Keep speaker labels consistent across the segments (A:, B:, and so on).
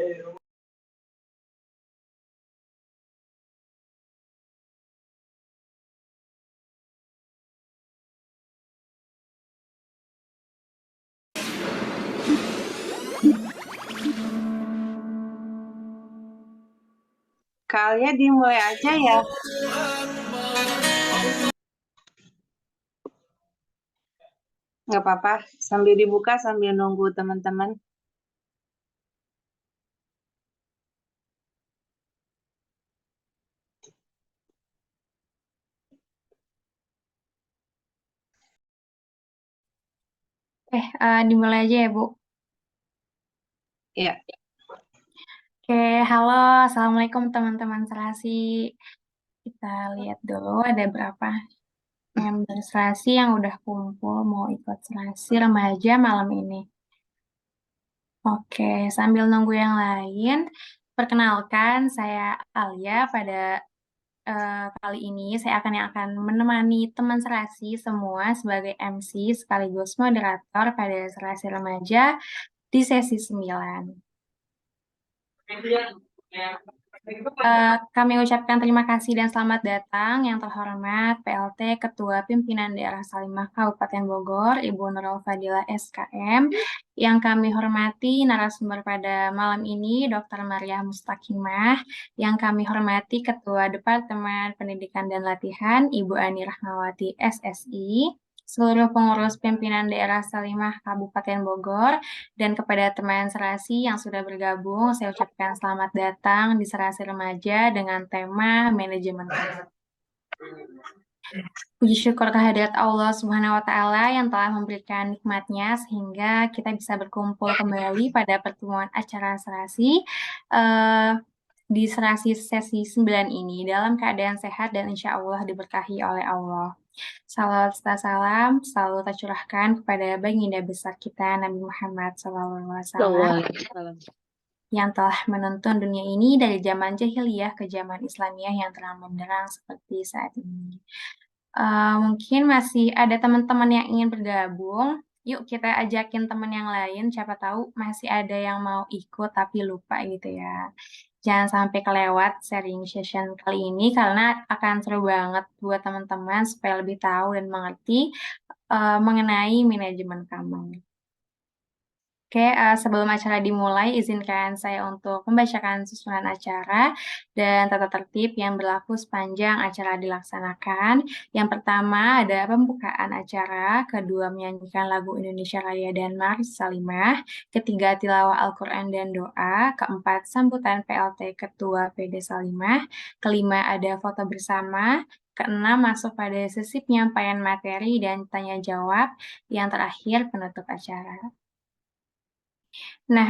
A: Kalian dimulai aja ya. Nggak apa-apa, sambil dibuka sambil nunggu teman-teman.
B: Dimulai aja ya, Bu.
A: Iya.
B: Oke, halo, Assalamualaikum teman-teman Serasi. Kita lihat dulu ada berapa member Serasi yang udah kumpul mau ikut Serasi remaja malam ini. Oke, sambil nunggu yang lain, perkenalkan saya Alia. Pada kali ini saya akan menemani teman Serasi semua sebagai MC sekaligus moderator pada Serasi Remaja di sesi 9. Kami ucapkan terima kasih dan selamat datang yang terhormat PLT Ketua Pimpinan Daerah Salimah Kabupaten Bogor, Ibu Nurul Fadila SKM. Yang kami hormati narasumber pada malam ini, Dr. Maria Mustaqimah. Yang kami hormati Ketua Departemen Pendidikan dan Latihan, Ibu Ani Rahmawati SSI. Seluruh pengurus pimpinan daerah Salimah Kabupaten Bogor, dan kepada teman Serasi yang sudah bergabung, saya ucapkan selamat datang di Serasi Remaja dengan tema manajemen. Puji syukur kehadirat Allah Subhanahu wa Ta'ala yang telah memberikan nikmatnya sehingga kita bisa berkumpul kembali pada pertemuan acara Serasi di Serasi sesi 9 ini dalam keadaan sehat dan insya Allah diberkahi oleh Allah. Salawat serta salam selalu tercurahkan kepada baginda besar kita Nabi Muhammad SAW yang telah menuntun dunia ini dari zaman jahiliyah ke zaman Islamiyah yang terang benderang seperti saat ini. Mungkin masih ada teman-teman yang ingin bergabung. Yuk kita ajakin teman yang lain, siapa tahu masih ada yang mau ikut tapi lupa gitu ya. Jangan sampai kelewat sharing session kali ini karena akan seru banget buat teman-teman supaya lebih tahu dan mengerti mengenai manajemen kamar. Oke, sebelum acara dimulai, izinkan saya untuk membacakan susunan acara dan tata tertib yang berlaku sepanjang acara dilaksanakan. Yang pertama ada pembukaan acara, kedua menyanyikan lagu Indonesia Raya dan Mars Salimah, ketiga tilawah Al-Quran dan doa, keempat sambutan PLT Ketua PD Salimah, kelima ada foto bersama, keenam masuk pada sesi penyampaian materi dan tanya jawab, yang terakhir penutup acara. Nah,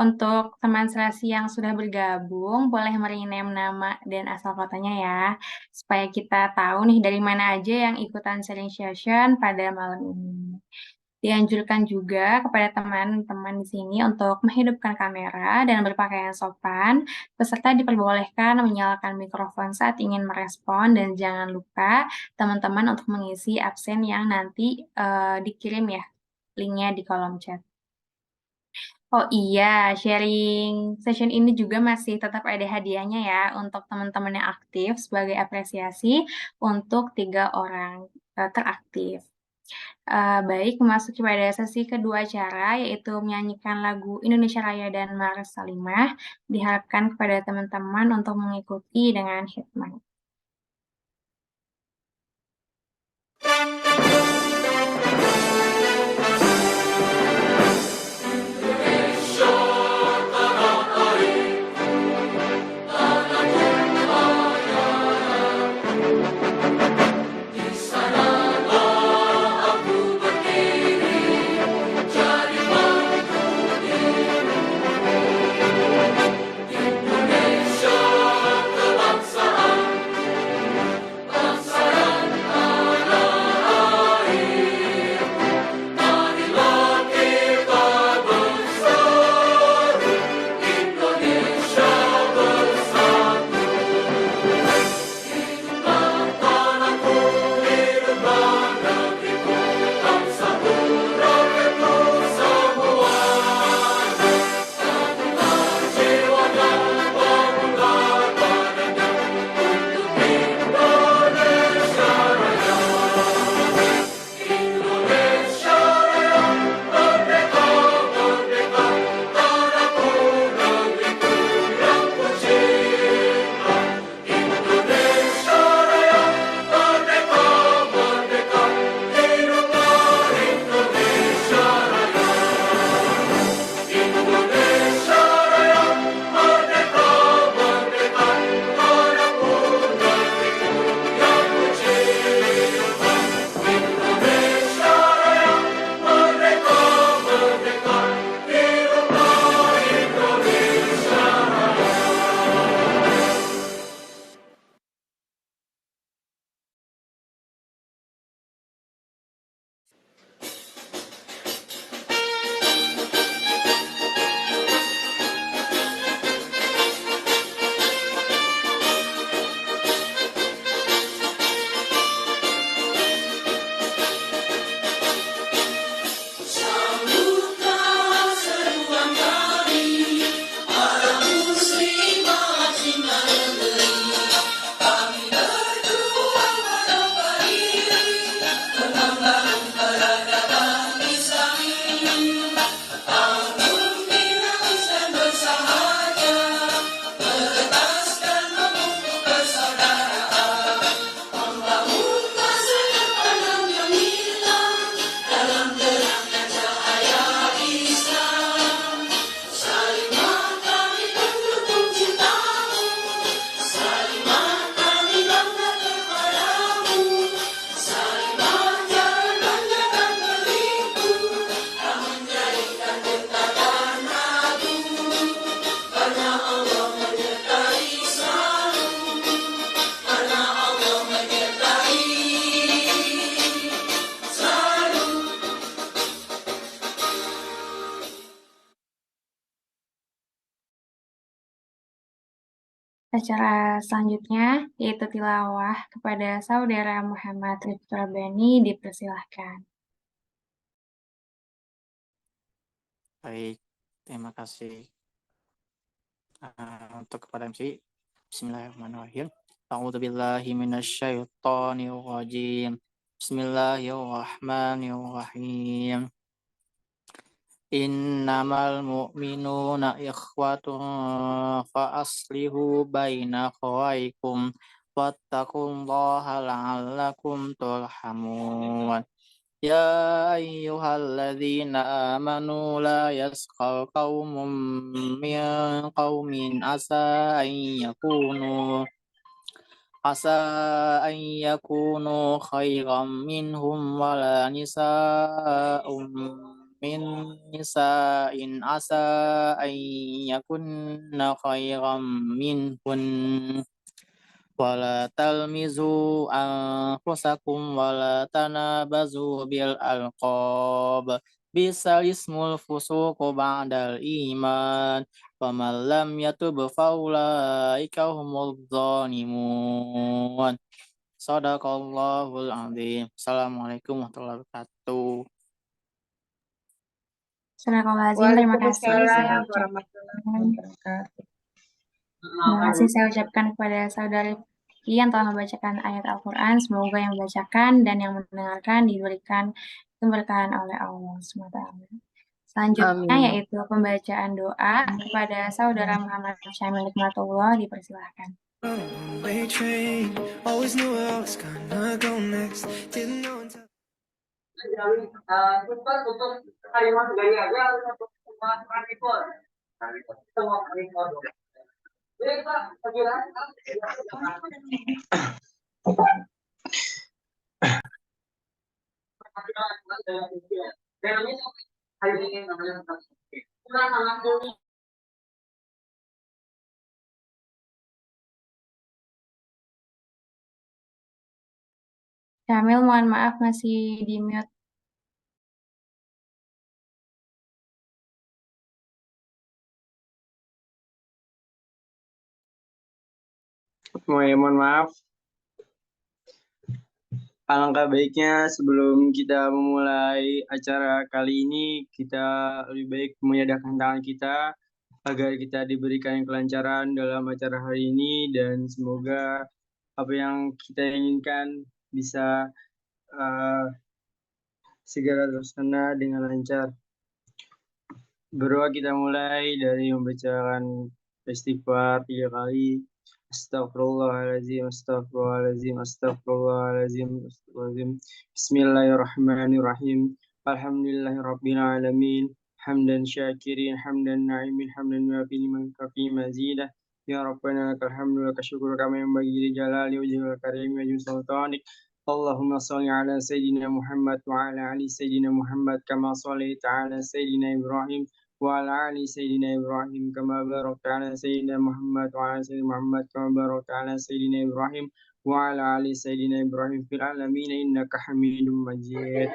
B: untuk teman Serasi yang sudah bergabung, boleh merename nama dan asal kotanya ya, supaya kita tahu nih dari mana aja yang ikutan sharing session pada malam ini. Dianjurkan juga kepada teman-teman di sini untuk menghidupkan kamera dan berpakaian sopan. Peserta diperbolehkan menyalakan mikrofon saat ingin merespon dan jangan lupa teman-teman untuk mengisi absen yang nanti dikirim ya linknya di kolom chat. Oh iya, sharing session ini juga masih tetap ada hadiahnya ya untuk teman-teman yang aktif sebagai apresiasi untuk 3 orang teraktif. Baik, memasuki pada sesi kedua acara, yaitu menyanyikan lagu Indonesia Raya dan Mars Salimah, diharapkan kepada teman-teman untuk mengikuti dengan hikmat. Acara selanjutnya yaitu tilawah kepada Saudara Muhammad Rifki Rabbani dipersilahkan.
C: Baik, terima kasih untuk kepada MC. Bismillahirrahmanirrahim. A'udzubillahi minasyaitonirrajim. Bismillahirrahmanirrahim. Innamal mu'minuna ikhwatun fa aslihu baina akhawaykum wattaqullaha la'allakum turhamun. Ya ayyuhalladzina amanu la yaskhar qaumun min qaumin asa an yakunu khairan minhum wala nisa'un min nisa'in asa an yakunna khairan minhun wala talmizu anfusakum wala tanabazu bil alqab bisal ismul fusuqu ba'dal iman faman lam yatub faulaika humul zalimun. Shadaqallahul azim. Assalamualaikum warahmatullahi wabarakatuh.
B: Astagfirullahaladzim, terima kasih
A: Waalaikumsalam warahmatullahi wabarakatuh.
B: Terima kasih saya ucapkan kepada saudari yang telah membacakan ayat Al-Quran. Semoga yang membacakan dan yang mendengarkan diberikan keberkahan oleh Allah SWT. Selanjutnya
A: Amin.
B: yaitu pembacaan doa kepada saudara Muhammad Syamil Hikmatullah, dipersilahkan. Syamil, mohon maaf masih di mute.
D: Mohon maaf. Alangkah baiknya sebelum kita memulai acara kali ini, kita lebih baik menyediakan tangan kita agar kita diberikan kelancaran dalam acara hari ini, dan semoga apa yang kita inginkan bisa segera terlaksana dengan lancar. Berdoa kita mulai dari membacakan istighfar 3 kali. Astaghfirullahaladzim, astaghfirullahaladzim, astaghfirullahaladzim, astaghfirullahaladzim. Bismillahirrahmanirrahim. Alhamdulillahirabbil alamin. Hamdan syakirin, hamdan na'imin, hamdan muafi liman kafi mazidah. Ya Rabbana lakal hamdu laka syukru kama yanbaghi li jalali wajhikal karim wa sultanik. Allahumma salli ala sayyidina Muhammad wa ala ali sayyidina Muhammad kama sallaita ala sayyidina Ibrahim وعلى آل سيدنا إبراهيم كما باركت على سيدنا محمد وعلى سيدنا محمد كما باركت على سيدنا إبراهيم وعلى آل سيدنا إبراهيم في العالمين إنك حميد مجيد.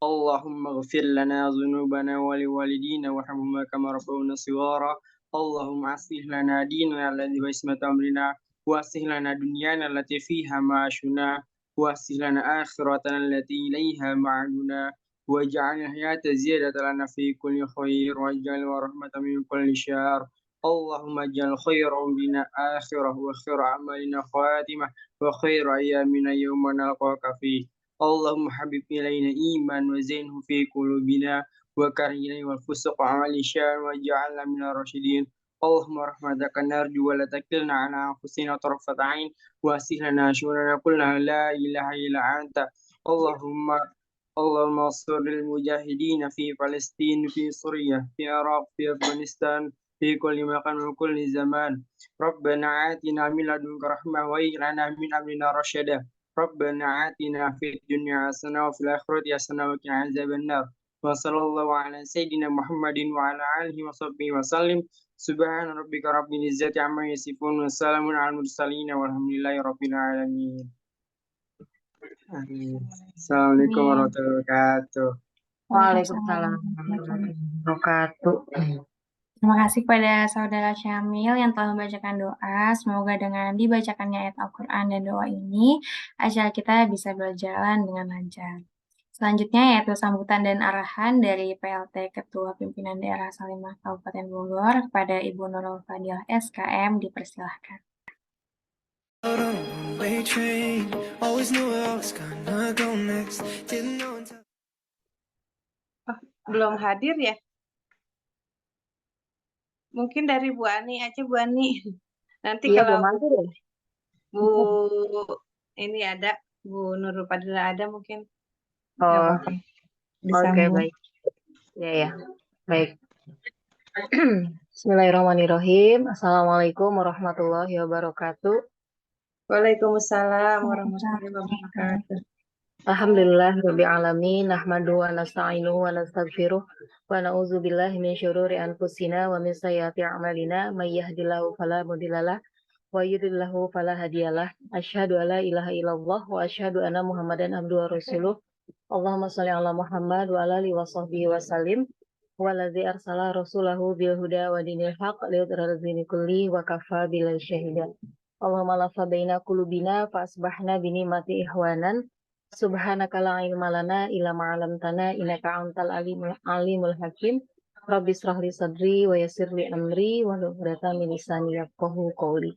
D: اللهم اغفر لنا ذنوبنا ولوالدينا وارحمهما كما ربونا صغارا. اللهم أصلح لنا ديننا الذي هو عصمة أمرنا وأصلح لنا دنيانا التي فيها معاشنا وأصلح لنا آخرتنا التي إليها معادنا واجعل الحياة زيادة لنا في كل خير واجعل ورحمة من كل شر. اللهم اجعل خير أمرنا آخرة وخير أعمالنا خاتمة وخير أيامنا يوم نلقاك فيه. اللهم حبب إلينا الإيمان وزينه في قلوبنا وكره إلينا الفسوق وعمل الشر واجعلنا من الراشدين. اللهم رحمتك نرجو ولا تكلنا على أنفسنا طرفة عين وأصلح لنا شؤوننا كلها لا إله إلا أنت. اللهم انصر المجاهدين في فلسطين في سوريا في العراق في أفغانستان في كل مكان وكل زمان. ربنا آتنا من لدنك رحمة وهيئ لنا من أمرنا رشدا. ربنا آتنا في الدنيا حسنة وفي الآخرة حسنة وقنا عذاب النار. وصلى الله على سيدنا محمد وعلى آله وصحبه وسلم. سبحان ربك رب العزة عما يصفون وسلام على المرسلين والحمد لله رب العالمين. Amin. Assalamualaikum
B: Amin.
D: warahmatullahi wabarakatuh.
A: Waalaikumsalam warahmatullahi wabarakatuh.
B: Terima kasih kepada Saudara Syamil yang telah membacakan doa. Semoga dengan dibacakannya ayat Al-Quran dan doa ini, acara kita bisa berjalan dengan lancar. Selanjutnya yaitu sambutan dan arahan dari PLT Ketua Pimpinan Daerah Salimah Kabupaten Bogor kepada Ibu Nurul Fadilah SKM, dipersilahkan.
A: Belum hadir ya? Mungkin dari Bu Ani aja, Bu Ani. Nanti
E: Iya,
A: kalau
E: belum hadir ya?
A: Bu ini ada, Bu Nurul Fadilah ada mungkin. Nggak
E: Oh,
A: apa-apa.
E: oke,
A: Disambung.
E: baik. Ya, baik. Bismillahirrahmanirrahim. Assalamualaikum warahmatullahi wabarakatuh.
A: Waalaikumsalam warahmatullahi wabarakatuh.
E: Alhamdulillah rabbil alamin, nahmadu wa nasta'inu wa nastaghfiruh wa na'udzu billahi min syururi anfusina wa min sayyiati a'malina, may yahdihillahu fala mudhillalah wa yudhlilhu fala hadiyalah. Asyhadu alla ilaha illallah wa asyhadu anna Muhammadan abduhu wa rasuluh. Allahumma shalli ala Muhammad wa ala alihi wa sahbihi wa sallim. Waladzi arsala rasulahu bil huda wa dinil haq liyudhhirahu 'alad dini kulli wa kafa billahi syahida. Allahumma la fa baina qulubina fa asbahna bi ni'mati ihwanan. Subhanaka la ilma lana illa ma 'allamtana innaka antal alimul hakim. Rabbi shrah li sadri wa yassir li amri wa hlul 'uqdatam min lisani yafqahu qawli.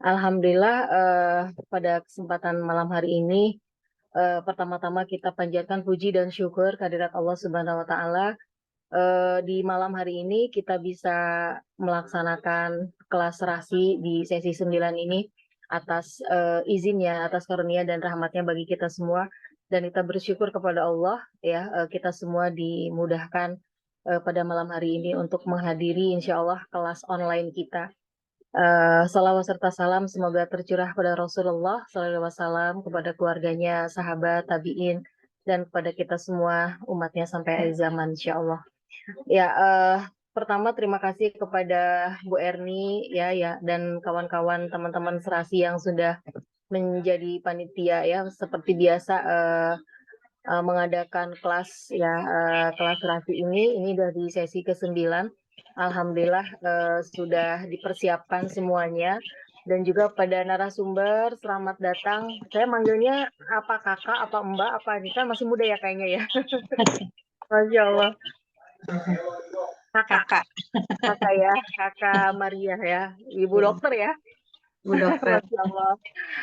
E: Alhamdulillah pada kesempatan malam hari ini pertama-tama kita panjatkan puji dan syukur kehadirat Allah Subhanahu wa taala. Di malam hari ini kita bisa melaksanakan kelas serasi di sesi 9 ini atas izinnya, atas karunia dan rahmatnya bagi kita semua, dan kita bersyukur kepada Allah ya, kita semua dimudahkan pada malam hari ini untuk menghadiri insya Allah kelas online kita. Salawat serta salam semoga tercurah pada Rasulullah SAW, kepada keluarganya, sahabat, tabi'in, dan kepada kita semua umatnya sampai akhir zaman insya Allah. Ya, pertama terima kasih kepada Bu Erni ya dan kawan-kawan teman-teman serasi yang sudah menjadi panitia ya, seperti biasa mengadakan kelas ya, kelas serasi ini dari sesi ke-9. Alhamdulillah sudah dipersiapkan semuanya, dan juga pada narasumber selamat datang. Saya manggilnya apa kakak, apa mbak, apa Anita, masih muda ya kayaknya ya. Masya Allah.
A: Kakak.
E: Kakak ya, Kakak Maria ya, Ibu dokter ya.
A: Bu Dokter.
E: Masya Allah.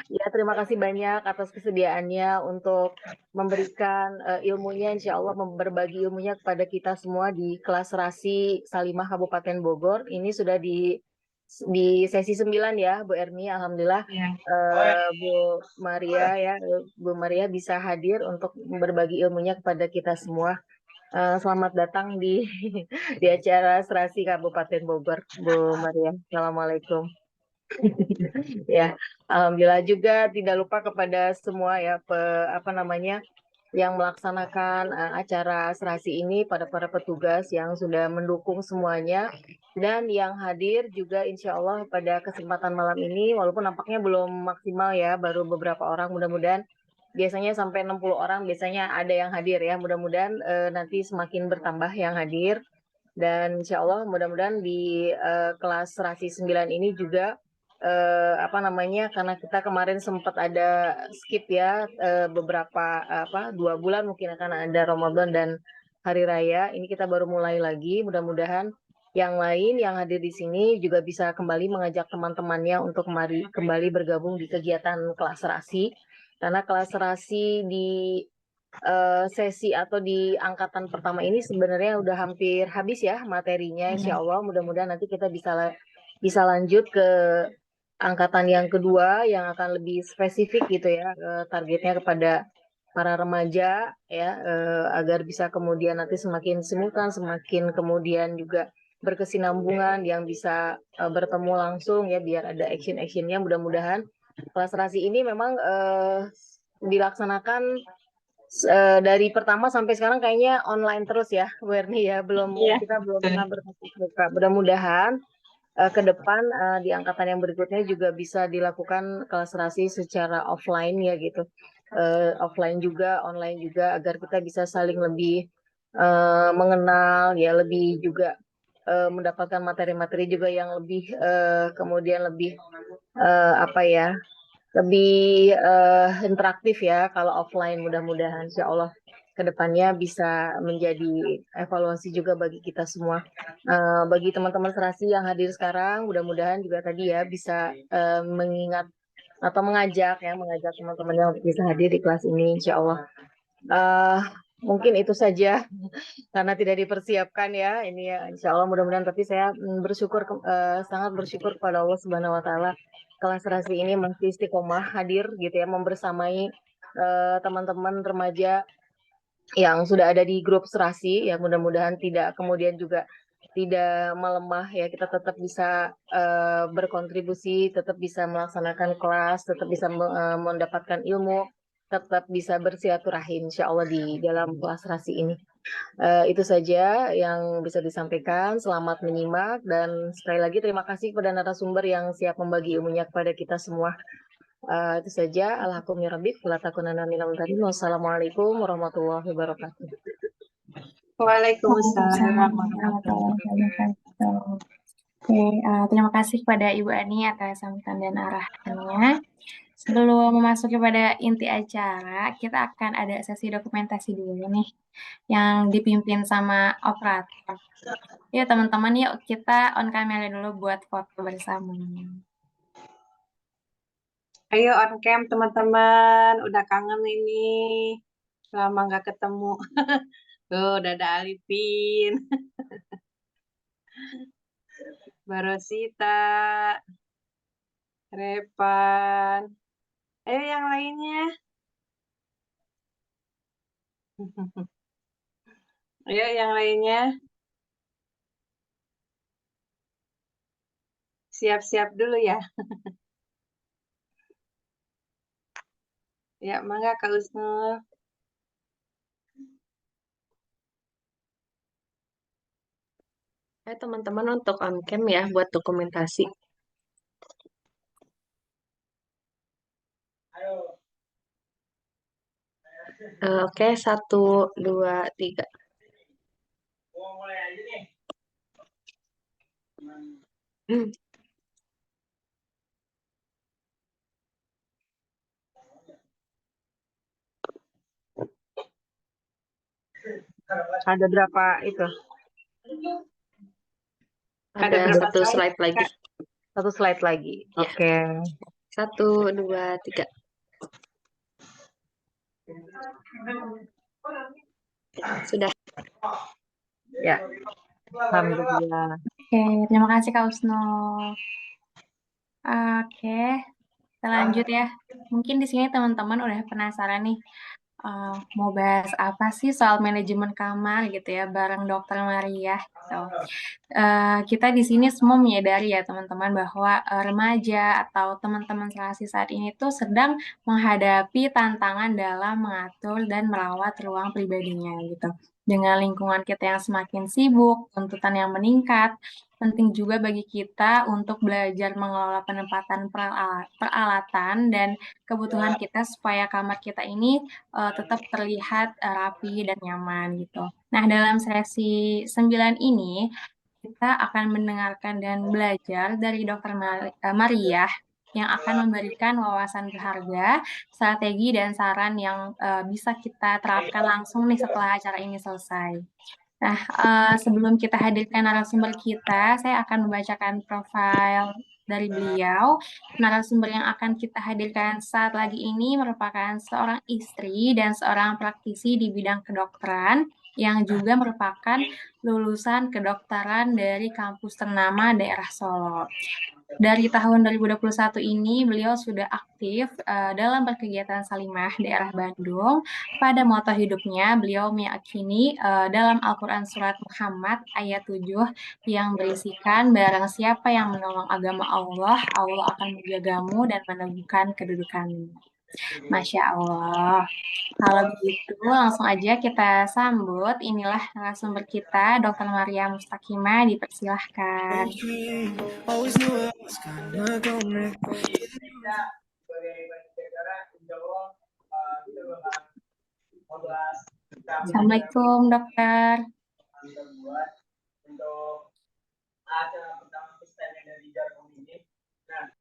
E: Ya, terima kasih banyak atas kesediaannya untuk memberikan ilmunya, insya Allah berbagi ilmunya kepada kita semua di kelas serasi Salimah Kabupaten Bogor. Ini sudah di sesi 9 ya, Bu Erni. Alhamdulillah
A: Ya.
E: Bu Maria ya, Bu Maria bisa hadir untuk berbagi ilmunya kepada kita semua. Selamat datang di acara serasi Kabupaten Bogor, Bu Maria. Assalamualaikum. Ya, alhamdulillah juga tidak lupa kepada semua ya yang melaksanakan acara serasi ini, pada para petugas yang sudah mendukung semuanya, dan yang hadir juga insya Allah pada kesempatan malam ini, walaupun nampaknya belum maksimal ya, baru beberapa orang, mudah-mudahan biasanya sampai 60 orang biasanya ada yang hadir ya, mudah-mudahan nanti semakin bertambah yang hadir, dan insya Allah mudah-mudahan di kelas serasi 9 ini juga karena kita kemarin sempat ada skip ya, beberapa 2 bulan mungkin akan ada Ramadan dan Hari Raya. Ini kita baru mulai lagi, mudah-mudahan yang lain yang hadir di sini juga bisa kembali mengajak teman-temannya untuk kembali bergabung di kegiatan kelas serasi. karena kelas serasi di sesi atau di angkatan pertama ini sebenarnya udah hampir habis ya materinya. Insya Allah mudah-mudahan nanti kita bisa lanjut ke angkatan yang kedua yang akan lebih spesifik gitu ya, targetnya kepada para remaja ya, agar bisa kemudian nanti semakin simultan, semakin kemudian juga berkesinambungan yang bisa bertemu langsung ya, biar ada action-actionnya. Mudah-mudahan kelas serasi ini memang dilaksanakan dari pertama sampai sekarang kayaknya online terus ya, Werni ya, kita belum pernah bertatap muka. Mudah-mudahan ke depan di angkatan yang berikutnya juga bisa dilakukan kelas serasi secara offline ya gitu, offline juga, online juga, agar kita bisa saling lebih mengenal ya, lebih juga mendapatkan materi-materi juga yang lebih kemudian lebih apa ya, lebih interaktif ya kalau offline. Mudah-mudahan insya Allah kedepannya bisa menjadi evaluasi juga bagi kita semua. Bagi teman-teman serasi yang hadir sekarang, mudah-mudahan juga tadi ya bisa mengingat atau mengajak teman-temannya untuk bisa hadir di kelas ini insya Allah. Mungkin itu saja karena tidak dipersiapkan ya ini ya, insya Allah mudah-mudahan. Tapi saya sangat bersyukur kepada Allah Subhanahu Wa Taala, kelas serasi ini masih istiqomah hadir gitu ya, membersamai teman-teman remaja yang sudah ada di grup serasi ya. Mudah-mudahan tidak kemudian juga tidak melemah ya, kita tetap bisa berkontribusi, tetap bisa melaksanakan kelas, tetap bisa mendapatkan ilmu, tetap bisa bersilaturahim insya Allah di dalam kelas serasi ini. Itu saja yang bisa disampaikan. Selamat menyimak dan sekali lagi terima kasih kepada narasumber yang siap membagi ilmunya kepada kita semua. Itu saja. Wassalamualaikum warahmatullahi wabarakatuh.
A: Waalaikumsalam
B: warahmatullahi wabarakatuh. Oke, terima kasih kepada Ibu Ani atas sambutan dan arahannya. Sebelum memasuki pada inti acara, kita akan ada sesi dokumentasi dulu nih, yang dipimpin sama operator. Yuk teman-teman, yuk kita on kamera dulu buat foto bersama.
A: Ayo on cam teman-teman, udah kangen ini, lama nggak ketemu. Tuh, udah ada Alipin, Barosita, Repan. Ayo yang lainnya. Ayo yang lainnya. Siap-siap dulu ya. Ya, mangga Kak Usnul.
F: Teman-teman untuk on cam ya buat dokumentasi. Oke, 1, 2, 3.
E: Ada berapa itu?
F: Ada
A: berapa
F: satu
A: slide,
F: slide lagi.
E: Satu slide lagi.
F: Ya.
E: Oke.
F: 1, 2, 3. Sudah.
E: Ya. Alhamdulillah.
B: Oke, terima kasih Kak Usnul. Oke, kita lanjut ya. Mungkin di sini teman-teman udah penasaran nih, mau bahas apa sih soal manajemen kamar gitu ya bareng Dokter Maria gitu. Kita di sini semua menyadari ya teman-teman bahwa remaja atau teman-teman serasi saat ini tuh sedang menghadapi tantangan dalam mengatur dan merawat ruang pribadinya gitu. Dengan lingkungan kita yang semakin sibuk, tuntutan yang meningkat, penting juga bagi kita untuk belajar mengelola penempatan peralatan dan kebutuhan kita supaya kamar kita ini tetap terlihat rapi dan nyaman gitu. Nah, dalam sesi 9 ini kita akan mendengarkan dan belajar dari Dr. Maria yang akan memberikan wawasan berharga, strategi dan saran yang bisa kita terapkan langsung nih setelah acara ini selesai. Nah, sebelum kita hadirkan narasumber kita, saya akan membacakan profil dari beliau. Narasumber yang akan kita hadirkan saat lagi ini merupakan seorang istri dan seorang praktisi di bidang kedokteran yang juga merupakan lulusan kedokteran dari kampus ternama daerah Solo. Dari tahun 2021 ini beliau sudah aktif dalam berkegiatan Salimah daerah Bandung. Pada moto hidupnya beliau meyakini dalam Al-Quran Surat Muhammad ayat 7 yang berisikan barang siapa yang menolong agama Allah, Allah akan menjagamu dan meneguhkan kedudukanmu. Masya Allah. Kalau begitu, langsung aja kita sambut. Inilah narasumber kita, Dr. Maria Mustakima. Dipersilahkan. Assalamualaikum, dokter.
D: Untuk acara pertama pesannya dari Jarkom ini. Nah,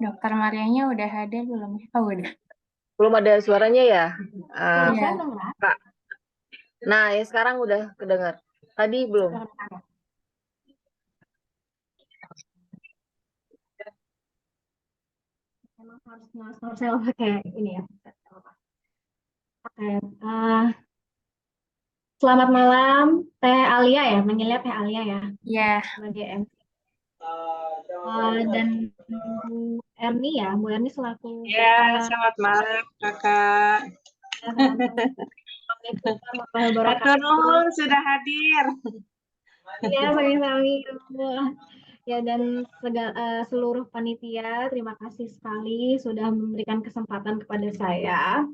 B: Dokter Marianya udah hadir belum? Oh, udah.
E: Belum ada suaranya ya?
B: Iya.
E: Kak. Nah, ya sekarang udah kedengar. Tadi belum.
G: Emang harus saya pakai ini ya. Oke. Selamat malam, Teh Alia ya, manggilnya Teh Alia ya,
B: Iya.
G: sebagai MC. Dan Bu Erni ya, Bu Erni selaku
A: Ya, selamat malam kakak.
G: Assalamualaikum warahmatullahi wabarakatuh.
A: Hatur nuhun sudah hadir.
G: Ya, sami-sami. Ya, dan seluruh panitia, terima kasih sekali sudah memberikan kesempatan kepada saya.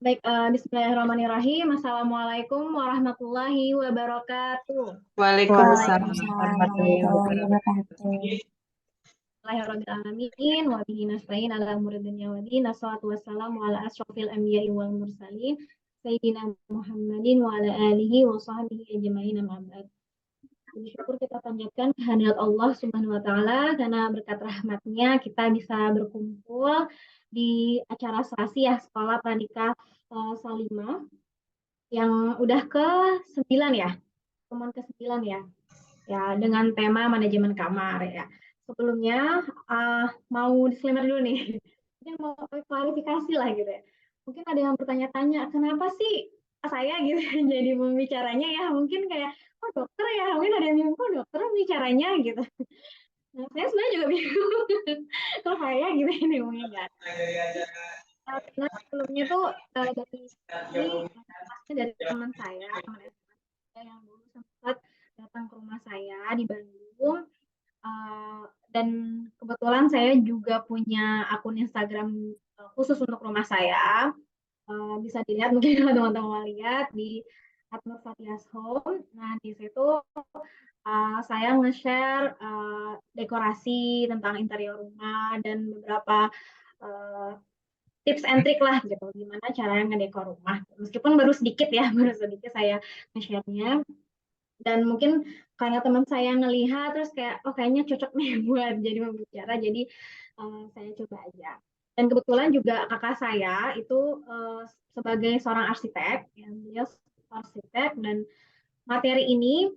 G: Baik, bismillahirrahmanirrahim. Assalamualaikum warahmatullahi wabarakatuh.
A: Waalaikumsalam
B: warahmatullahi wabarakatuh.
G: Bismillahirrahmanirrahim. Wa bihi nasta'in ala umuri dunya waddin. Wassalatu wassalamu ala asyrofil anbiya'i wal mursalin. Sayyidina Muhammadin wa ala alihi wa sahbihi ajma'in amma ba'd. Bersyukur kita panjatkan kehadirat Allah Subhanahu wa taala karena berkat rahmatnya kita bisa berkumpul di acara serasi ya Sekolah Pradika Salimah yang udah ke-9 ya. Teman ke-9 ya. Ya, dengan tema manajemen kamar ya. Sebelumnya mau disclaimer dulu nih. Mungkin mau klarifikasi lah gitu ya. Mungkin ada yang bertanya-tanya, kenapa sih saya gitu jadi pembicaranya ya? Mungkin kayak, oh dokter ya, mungkin ada yang bingung, kok dokter bicaranya gitu. Nah, saya sebenarnya juga bingung. Kok saya gitu ini mungkin kan. Karena sebelumnya tuh dari teman saya, teman SMA yang dulu sempat datang ke rumah saya di Bandung. Dan kebetulan saya juga punya akun Instagram khusus untuk rumah saya. Bisa dilihat mungkin kalau teman-teman lihat di @nurfatihashome. Nah, di situ saya nge-share dekorasi tentang interior rumah dan beberapa tips and trick lah gitu, gimana caranya ngedekor rumah. Meskipun baru sedikit ya, baru sedikit saya nge-share-nya. Dan mungkin karena teman saya ngelihat terus kayak, oh kayaknya cocok nih buat jadi pembicara, jadi saya coba aja. Dan kebetulan juga kakak saya itu sebagai seorang arsitek, yang beliau arsitek, dan materi ini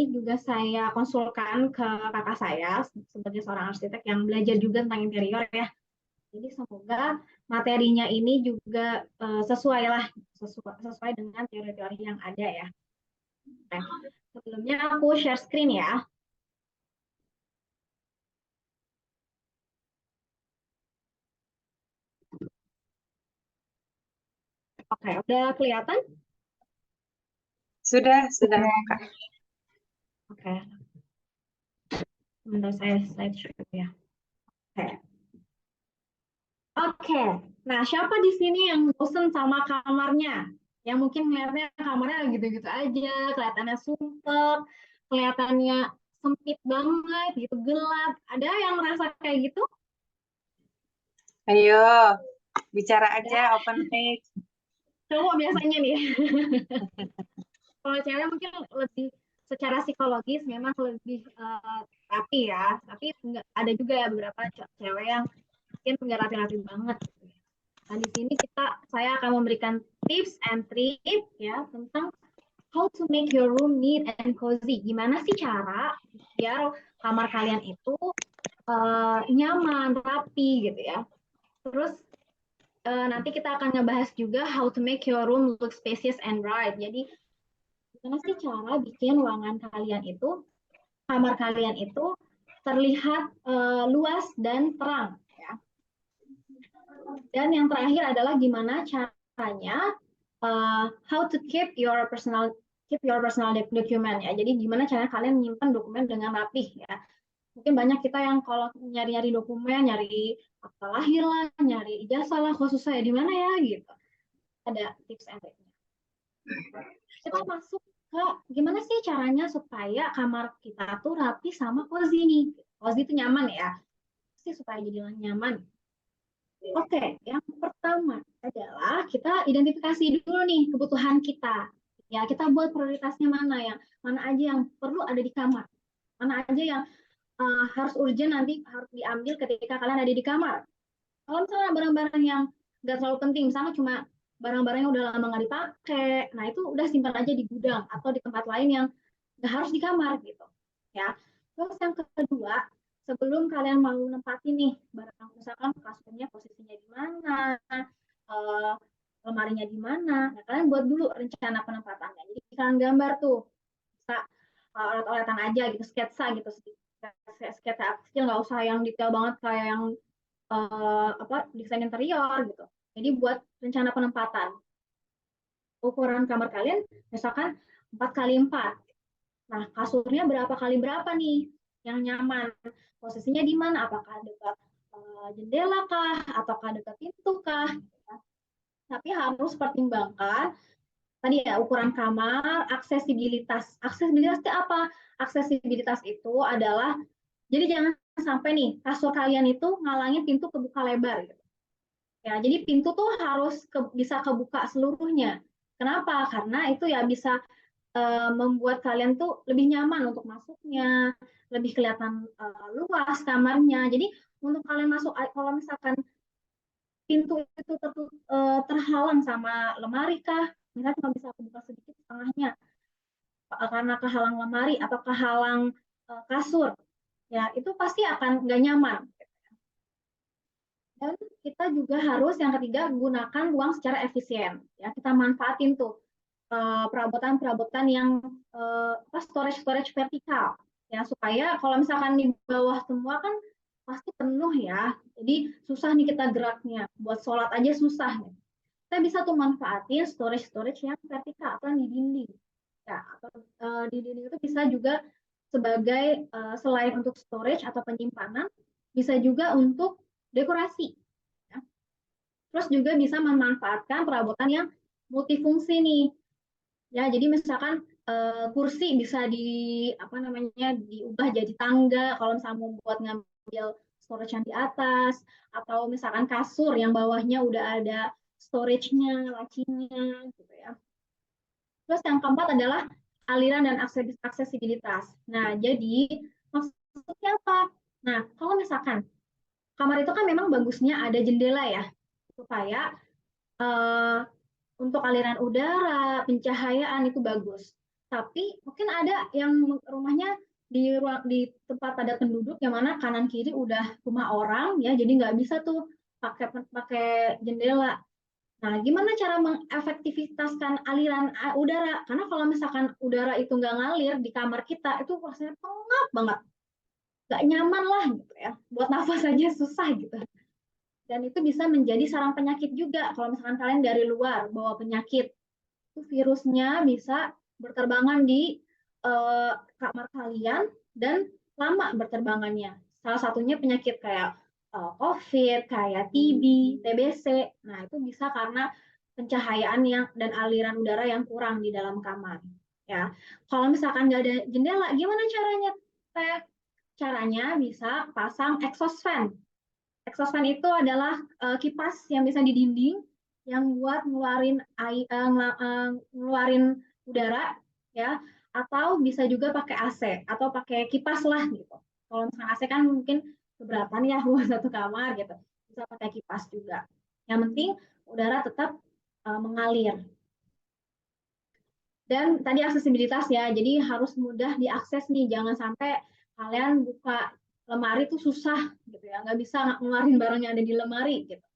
G: juga saya konsulkan ke kakak saya sebagai seorang arsitek yang belajar juga tentang interior ya. Jadi semoga materinya ini juga sesuai dengan teori-teori yang ada ya. Nah, sebelumnya aku share screen ya. Oke, udah kelihatan?
A: Sudah.
G: Oke. Sebentar saya slide show ya. Oke. Nah, siapa di sini yang bosen sama kamarnya? Yang mungkin melihatnya kamarnya gitu-gitu aja, kelihatannya sumpek, kelihatannya sempit banget, gitu gelap. Ada yang merasa kayak gitu?
A: Ayo, bicara aja, open page.
G: Cowok biasanya nih. Kalau cewek mungkin lebih secara psikologis memang lebih rapi ya, tapi ada juga ya beberapa cewek yang mungkin nggak rapi-rapi banget. Nah, di sini saya akan memberikan tips and trick ya tentang how to make your room neat and cozy. Gimana sih cara biar kamar kalian itu nyaman, rapi gitu ya. Terus nanti kita akan ngebahas juga how to make your room look spacious and bright. Jadi gimana sih cara bikin ruangan kalian itu, kamar kalian itu terlihat luas dan terang ya. Dan yang terakhir adalah gimana caranya how to keep your personal document ya. Jadi gimana caranya kalian menyimpan dokumen dengan rapih ya. Mungkin banyak kita yang kalau nyari-nyari dokumen, nyari akta lahir lah, nyari ijazah lah, kok susah ya di mana ya gitu. Ada tips and triknya. Kita masuk ke gimana sih caranya supaya kamar kita tuh rapi sama cozy nih. Cozy itu nyaman ya. Sih supaya jadi nyaman. Oke, yang pertama adalah kita identifikasi dulu nih kebutuhan kita. Ya, kita buat prioritasnya mana aja yang perlu ada di kamar. Mana aja yang harus urgent nanti harus diambil ketika kalian ada di kamar. Kalau misalnya barang-barang yang nggak terlalu penting, misalnya cuma barang-barang yang udah lama nggak dipakai, nah itu udah simpan aja di gudang atau di tempat lain yang nggak harus di kamar gitu. Ya. Terus yang kedua, sebelum kalian mau nempatin nih barang, misalkan kasurnya posisinya di mana, lemarinya di mana, nah kalian buat dulu rencana penempatannya. Jadi kalian gambar tuh, bisa olet-oletan aja gitu, sketsa gitu, sketsa kecil, nggak usah yang detail banget kayak yang desain interior gitu. Jadi buat rencana penempatan. Ukuran kamar kalian misalkan 4x4. Nah, kasurnya berapa kali berapa nih yang nyaman? Posisinya di mana? Apakah dekat jendela kah? Ataukah dekat pintu kah? Tapi harus pertimbangkan tadi ya ukuran kamar, aksesibilitas. Aksesibilitas itu apa? Aksesibilitas itu adalah jadi jangan sampai nih kasur kalian itu ngalangin pintu kebuka lebar gitu. Ya, jadi pintu tuh harus bisa kebuka seluruhnya. Kenapa? Karena itu ya bisa membuat kalian tuh lebih nyaman untuk masuknya, lebih kelihatan luas kamarnya. Jadi untuk kalian masuk, kalau misalkan pintu itu terhalang sama lemari kah, misalnya cuma bisa kebuka sedikit setengahnya, karena kehalang lemari atau kehalang kasur, ya itu pasti akan nggak nyaman. Dan kita juga harus yang ketiga gunakan ruang secara efisien. Ya, kita manfaatin tuh perabotan-perabotan yang storage vertikal ya, supaya kalau misalkan di bawah semua kan pasti penuh ya. Jadi susah nih kita geraknya. Buat sholat aja susah nih. Kita bisa tuh manfaatin storage yang vertikal atau di dinding. Ya, atau di dinding itu bisa juga sebagai selain untuk storage atau penyimpanan, bisa juga untuk dekorasi. Ya. Terus juga bisa memanfaatkan perabotan yang multifungsi nih. Ya, jadi misalkan kursi bisa diubah jadi tangga kalau misalnya mau buat ngambil storage yang di atas, atau misalkan kasur yang bawahnya udah ada storage-nya, lacinya gitu ya. Terus yang keempat adalah aliran dan aksesibilitas. Nah, jadi maksudnya apa? Nah, kalau misalkan kamar itu kan memang bagusnya ada jendela ya, supaya untuk aliran udara, pencahayaan itu bagus. Tapi mungkin ada yang rumahnya di tempat padat penduduk yang mana kanan kiri udah rumah orang ya, jadi nggak bisa tuh pakai jendela. Nah, gimana cara mengefektivitaskan aliran udara? Karena kalau misalkan udara itu nggak ngalir di kamar kita, itu rasanya pengap banget, nggak nyaman lah gitu ya. Buat nafas aja susah gitu. Dan itu bisa menjadi sarang penyakit juga. Kalau misalkan kalian dari luar bawa penyakit, itu virusnya bisa berterbangan di kamar kalian dan lama berterbangannya. Salah satunya penyakit kayak COVID, kayak TB, TBC. Nah, itu bisa karena pencahayaan dan aliran udara yang kurang di dalam kamar. Ya, kalau misalkan nggak ada jendela, gimana caranya? Caranya bisa pasang exhaust fan. Exhaust fan itu adalah kipas yang bisa di dinding yang buat ngeluarin udara ya, atau bisa juga pakai AC atau pakai kipas lah gitu. Kalau misalnya AC kan mungkin keberatan ya buat satu kamar gitu. Bisa pakai kipas juga. Yang penting udara tetap mengalir. Dan tadi aksesibilitas ya, jadi harus mudah diakses nih, jangan sampai kalian buka lemari itu susah gitu ya, nggak bisa ngeluarin barang yang ada di lemari gitu.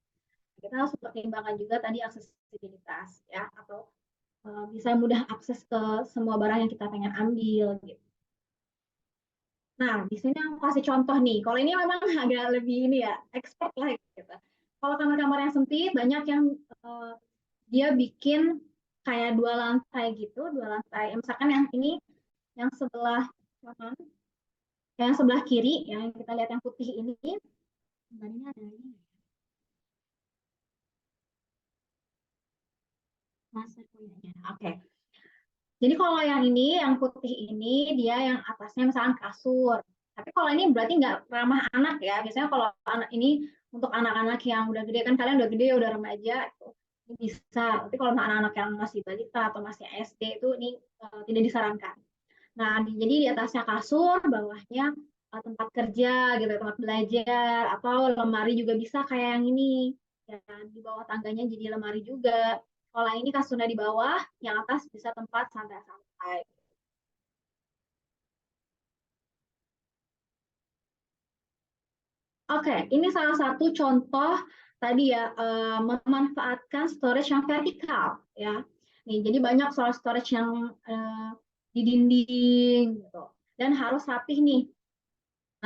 G: Kita harus pertimbangkan juga tadi aksesibilitas ya, atau bisa mudah akses ke semua barang yang kita pengen ambil gitu. Nah, di sini aku kasih contoh nih. Kalau ini memang agak lebih ini ya, expert lah gitu. Kalau kamar-kamar yang sempit, banyak yang dia bikin kayak 2 lantai gitu, 2 lantai. Misalkan yang ini, yang sebelah kanan, yang sebelah kiri, yang kita lihat yang putih ini, ini ada ini. Master punyanya. Oke. Jadi kalau yang ini, yang putih ini, dia yang atasnya misalkan kasur. Tapi kalau ini berarti nggak ramah anak ya. Biasanya kalau anak ini untuk anak-anak yang udah gede, kan kalian udah gede, udah remaja, ini bisa. Tapi kalau anak-anak yang masih balita atau masih SD itu ini tidak disarankan. Nah, jadi di atasnya kasur, bawahnya tempat kerja, gitu, tempat belajar, atau lemari juga bisa kayak yang ini. Ya, di bawah tangganya jadi lemari juga. Kalau ini kasurnya di bawah, yang atas bisa tempat santai-santai. Oke, ini salah satu contoh tadi ya, memanfaatkan storage yang vertikal ya. Nih, jadi banyak soal storage yang di dinding gitu. Dan harus rapih nih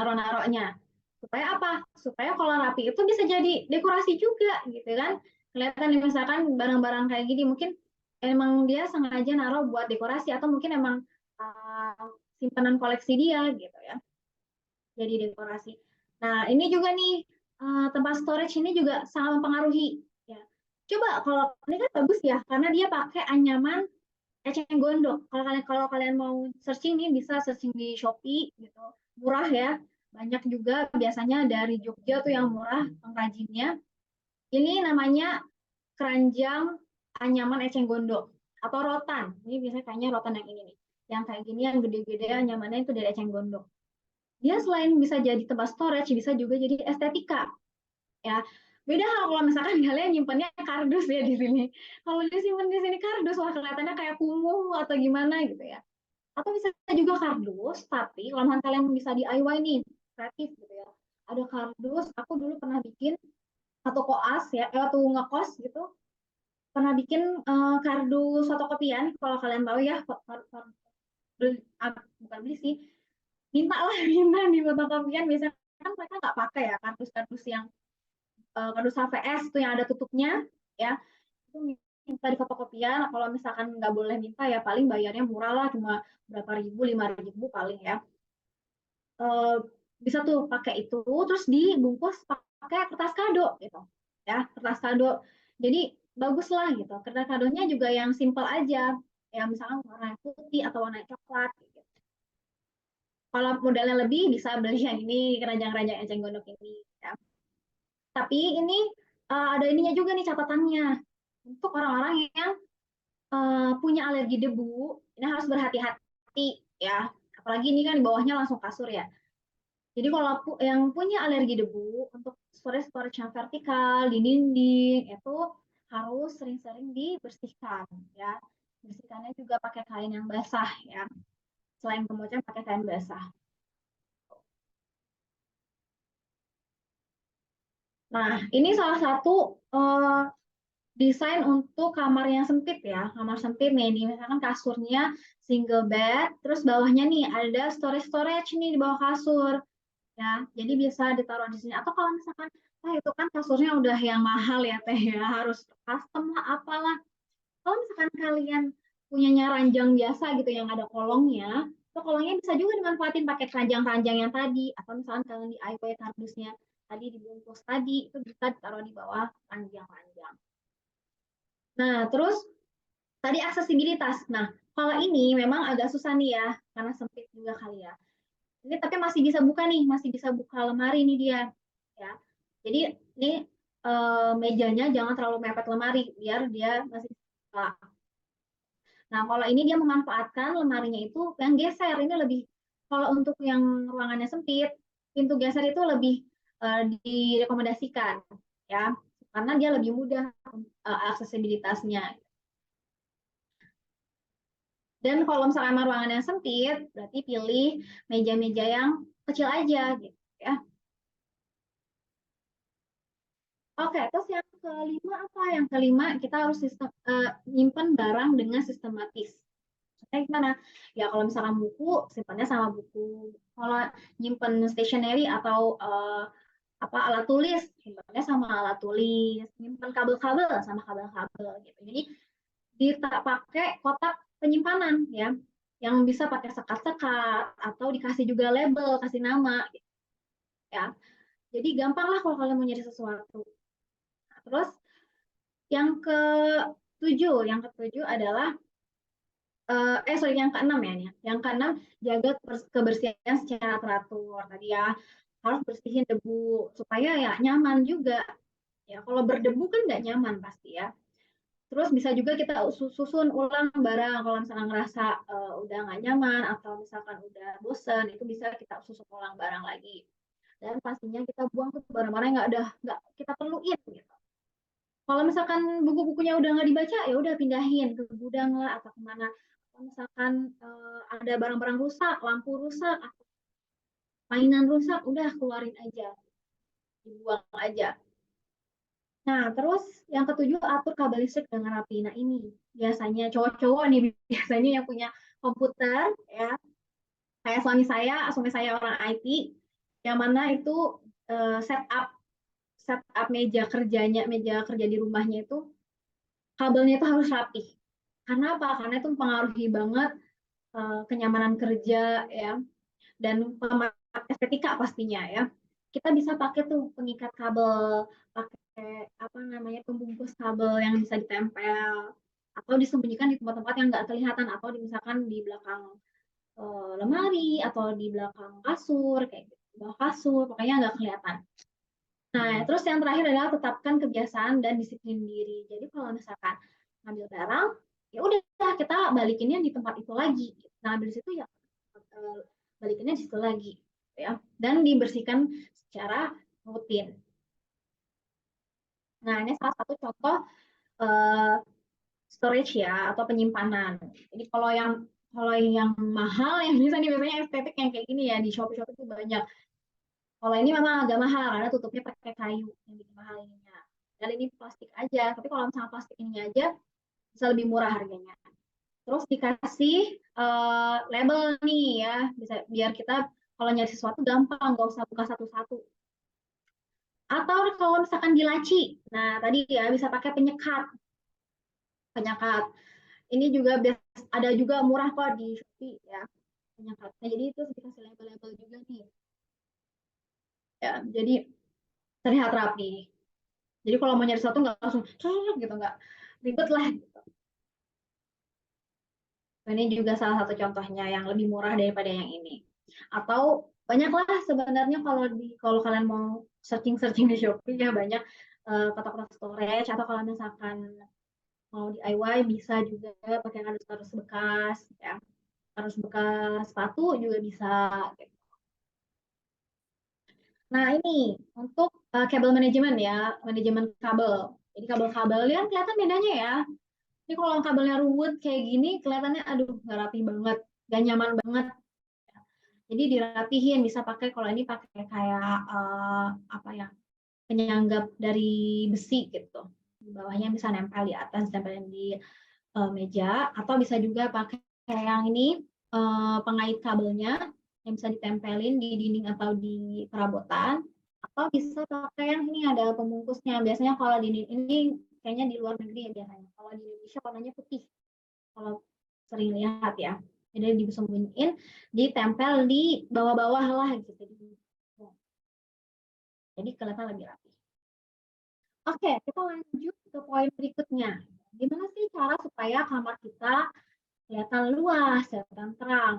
G: naruh-naruhnya. Supaya apa? Supaya kalau rapi itu bisa jadi dekorasi juga gitu kan. Kelihatan nih misalkan barang-barang kayak gini mungkin emang dia sengaja naruh buat dekorasi atau mungkin emang simpanan koleksi dia gitu ya. Jadi dekorasi. Nah, ini juga nih tempat storage ini juga sangat mempengaruhi ya. Coba kalau ini kan bagus ya karena dia pakai anyaman eceng gondok. Kalau kalian mau searching nih bisa searching di Shopee gitu. Murah ya. Banyak juga biasanya dari Jogja tuh yang murah pengrajinnya. Ini namanya keranjang anyaman eceng gondok atau rotan. Ini biasanya kayaknya rotan yang ini nih. Yang kayak gini yang gede-gede anyamannya itu dari eceng gondok. Dia selain bisa jadi tempat storage, bisa juga jadi estetika. Ya, beda hal kalau misalkan kalian nyimpannya kardus ya di sini. Kalau disimpan di sini kardus, wah kelihatannya kayak kumuh atau gimana gitu ya. Atau bisa juga kardus, tapi kalau misalkan kalian bisa DIY nih, kreatif gitu ya. Ada kardus, aku dulu pernah bikin satu koas ya, waktu ngekos gitu, pernah bikin kardus fotokopian. Kalau kalian tahu ya, bukan beli sih, minta lah minta di fotokopian. Biasanya kan mereka nggak pakai ya kardus-kardus yang kardus HVS itu yang ada tutupnya ya, itu minta di fotokopian. Kalau misalkan nggak boleh minta ya paling bayarnya murah lah, cuma berapa ribu, 5.000 paling ya. Bisa tuh pakai itu terus dibungkus pakai kertas kado gitu ya, kertas kado. Jadi bagus lah gitu, kertas kadonya juga yang simple aja ya, misalnya warna putih atau warna coklat gitu. Kalau modalnya lebih bisa beli yang ini, keranjang-keranjang eceng gondok ini ya. Tapi ini ada ininya juga nih catatannya. Untuk orang-orang yang punya alergi debu, ini harus berhati-hati ya. Apalagi ini kan di bawahnya langsung kasur ya. Jadi kalau yang punya alergi debu, untuk storage yang vertikal di dinding itu harus sering-sering dibersihkan ya. Bersihkannya juga pakai kain yang basah ya. Selain pemoceng pakai kain basah. Nah, ini salah satu desain untuk kamar yang sempit ya. Kamar sempit nih, ini misalkan kasurnya single bed, terus bawahnya nih ada storage nih di bawah kasur. Ya, jadi bisa ditaruh di sini. Atau kalau misalkan, itu kan kasurnya udah yang mahal ya teh ya, harus custom lah apalah. Kalau misalkan kalian punyanya ranjang biasa gitu yang ada kolongnya, itu kolongnya bisa juga dimanfaatin pakai keranjang-keranjang yang tadi. Atau misalkan kalian DIY kardusnya tadi dibungkus tadi, itu bisa ditaruh di bawah ranjang-ranjang. Nah, terus tadi aksesibilitas. Nah, kalau ini memang agak susah nih ya, karena sempit juga kali ya. Ini tapi masih bisa buka nih, masih bisa buka lemari nih dia. Ya. Jadi ini mejanya jangan terlalu mepet lemari biar dia masih buka. Nah, kalau ini dia memanfaatkan lemarinya itu yang geser. Ini lebih, kalau untuk yang ruangannya sempit, pintu geser itu lebih direkomendasikan ya, karena dia lebih mudah aksesibilitasnya. Dan kalau misalkan ruangan yang sempit, berarti pilih meja-meja yang kecil aja gitu ya. Oke, terus yang kelima apa? Yang kelima kita harus nyimpen barang dengan sistematis. Maksudnya gimana? Ya kalau misalkan buku, simpannya sama buku. Kalau nyimpen stationery atau alat tulis, simpannya sama alat tulis. Nyimpen kabel-kabel sama kabel-kabel gitu. Jadi kita pakai kotak penyimpanan ya, yang bisa pakai sekat-sekat atau dikasih juga label, kasih nama gitu, ya. Jadi gampang lah kalau kalian mau nyari sesuatu. Nah, terus yang ketujuh adalah yang keenam ya nih. Yang keenam, jaga kebersihan secara teratur. Tadi ya harus bersihin debu supaya ya nyaman juga. Ya kalau berdebu kan nggak nyaman pasti ya. Terus bisa juga kita susun ulang barang kalau misalkan ngerasa udah nggak nyaman atau misalkan udah bosen, itu bisa kita susun ulang barang lagi. Dan pastinya kita buang tuh barang-barang yang nggak kita perluin gitu. Kalau misalkan buku-bukunya udah nggak dibaca, ya udah pindahin ke gudang lah atau kemana. Kalau misalkan ada barang-barang rusak, lampu rusak, atau mainan rusak, udah keluarin aja, dibuang aja. Nah, terus yang ketujuh, atur kabel listrik dengan rapi. Nah, ini biasanya cowok-cowok nih, biasanya yang punya komputer, ya. Kayak suami saya orang IT, yang mana itu setup meja kerja di rumahnya itu, kabelnya itu harus rapi. Karena apa? Karena itu mempengaruhi banget kenyamanan kerja, ya, dan estetika pastinya, ya. Kita bisa pakai tuh pengikat kabel, pakai pembungkus kabel yang bisa ditempel atau disembunyikan di tempat-tempat yang nggak kelihatan, atau misalkan di belakang lemari atau di belakang kasur kayak gitu, bawah kasur, pokoknya nggak kelihatan. Nah, terus yang terakhir adalah tetapkan kebiasaan dan disiplin diri. Jadi kalau misalkan ngambil barang, ya udah kita balikinnya di tempat itu lagi. Nah, habis itu ya balikinnya di situ lagi, ya. Dan dibersihkan secara rutin. Nah, ini salah satu contoh storage ya, atau penyimpanan. Jadi kalau yang mahal, yang biasanya estetik yang kayak gini ya, di Shopee itu banyak. Kalau ini memang agak mahal karena tutupnya pakai kayu yang bikin mahal ininya. Dan ini plastik aja, tapi kalau misalnya plastik ini aja bisa lebih murah harganya. Terus dikasih label nih ya, bisa biar kita kalau nyari sesuatu gampang, nggak usah buka satu-satu. Atau kalau misalkan di laci, nah tadi ya bisa pakai penyekat. Ini juga ada juga murah kok di Shopee ya, penyekatnya. Jadi itu dikasih label-label juga nih. Ya, jadi terlihat rapi. Jadi kalau mau nyari sesuatu nggak langsung gitu, nggak ribet lah. Gitu. Ini juga salah satu contohnya yang lebih murah daripada yang ini. Atau banyaklah sebenarnya kalau kalian mau searching di Shopee ya, banyak kotak-kotak storage, atau kalau misalkan mau DIY bisa juga pakai kardus bekas ya. Kardus bekas sepatu juga bisa. Nah, ini untuk kabel manajemen ya, manajemen kabel. Jadi kabel-kabel lihat kelihatan bedanya ya. Ini kalau kabelnya ruwet kayak gini, kelihatannya aduh nggak rapi banget, nggak nyaman banget. Jadi dirapihin, bisa pakai, kalau ini pakai kayak penyanggap dari besi gitu. Di bawahnya bisa nempel di atas, nempel di meja, atau bisa juga pakai yang ini pengait kabelnya yang bisa ditempelin di dinding atau di perabotan, atau bisa pakai yang ini ada pembungkusnya. Biasanya kalau di ini kayaknya di luar negeri ya biasanya. Kalau di Indonesia warnanya putih. Kalau sering lihat ya. Jadi disembunyiin, ditempel di bawah-bawah lah gitu. Jadi kelihatan lebih rapi. Oke, kita lanjut ke poin berikutnya. Gimana sih cara supaya kamar kita kelihatan luas, kelihatan terang?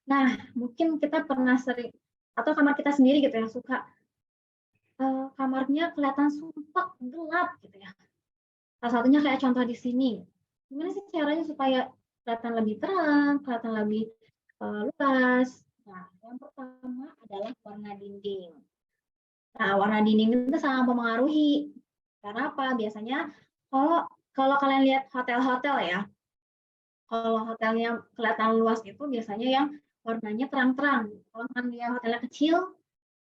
G: Nah, mungkin kita pernah sering, atau kamar kita sendiri gitu yang suka kamarnya kelihatan sumpek, gelap gitu ya. Salah satunya kayak contoh di sini. Gimana sih caranya supaya kelihatan lebih terang, kelihatan lebih luas? Nah, yang pertama adalah warna dinding. Nah, warna dinding itu sangat mempengaruhi. Karena apa? Biasanya kalau kalian lihat hotel-hotel ya, Kalau hotelnya kelihatan luas itu biasanya yang warnanya terang-terang. Kalau kan dia hotelnya kecil,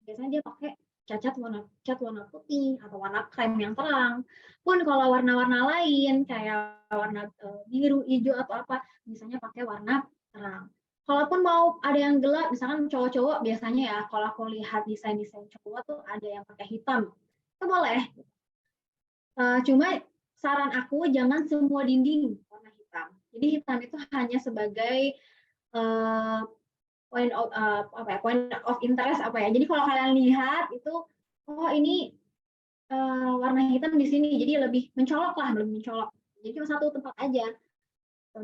G: biasanya dia pakai cat warna putih atau warna krem yang terang. Pun kalau warna-warna lain kayak warna biru, hijau atau apa, biasanya pakai warna terang. Kalaupun mau ada yang gelap, misalkan cowok-cowok biasanya ya, kalau aku lihat desain-desain cowok tuh ada yang pakai hitam, itu boleh. Cuma saran aku jangan semua dinding warna hitam. Jadi hitam itu hanya sebagai point of interest apa ya. Jadi kalau kalian lihat itu, oh ini warna hitam di sini, jadi lebih mencolok lah, lebih mencolok. Jadi cuma satu tempat aja.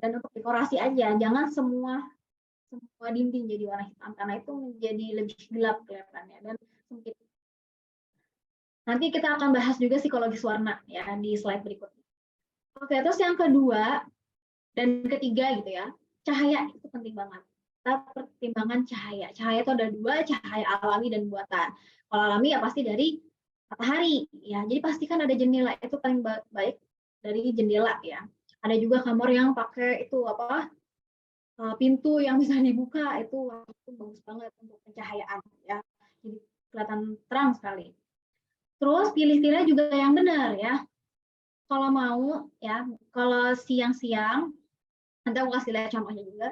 G: Dan untuk dekorasi aja, jangan semua dinding jadi warna hitam karena itu menjadi lebih gelap kelihatannya dan sempit. Nanti kita akan bahas juga psikologis warna ya di slide berikutnya. Oke, terus yang kedua dan ketiga gitu ya, cahaya itu penting banget. Kita pertimbangan cahaya. Cahaya itu ada dua, cahaya alami dan buatan. Kalau alami ya pasti dari matahari ya. Jadi pastikan ada jendela, itu paling baik dari jendela ya. Ada juga kamar yang pakai itu apa? Pintu yang bisa dibuka, itu bagus banget untuk pencahayaan ya. Jadi kelihatan terang sekali. Terus pilih-pilih juga yang benar ya. Kalau mau ya, kalau siang-siang, nanti aku kasih lihat contohnya juga.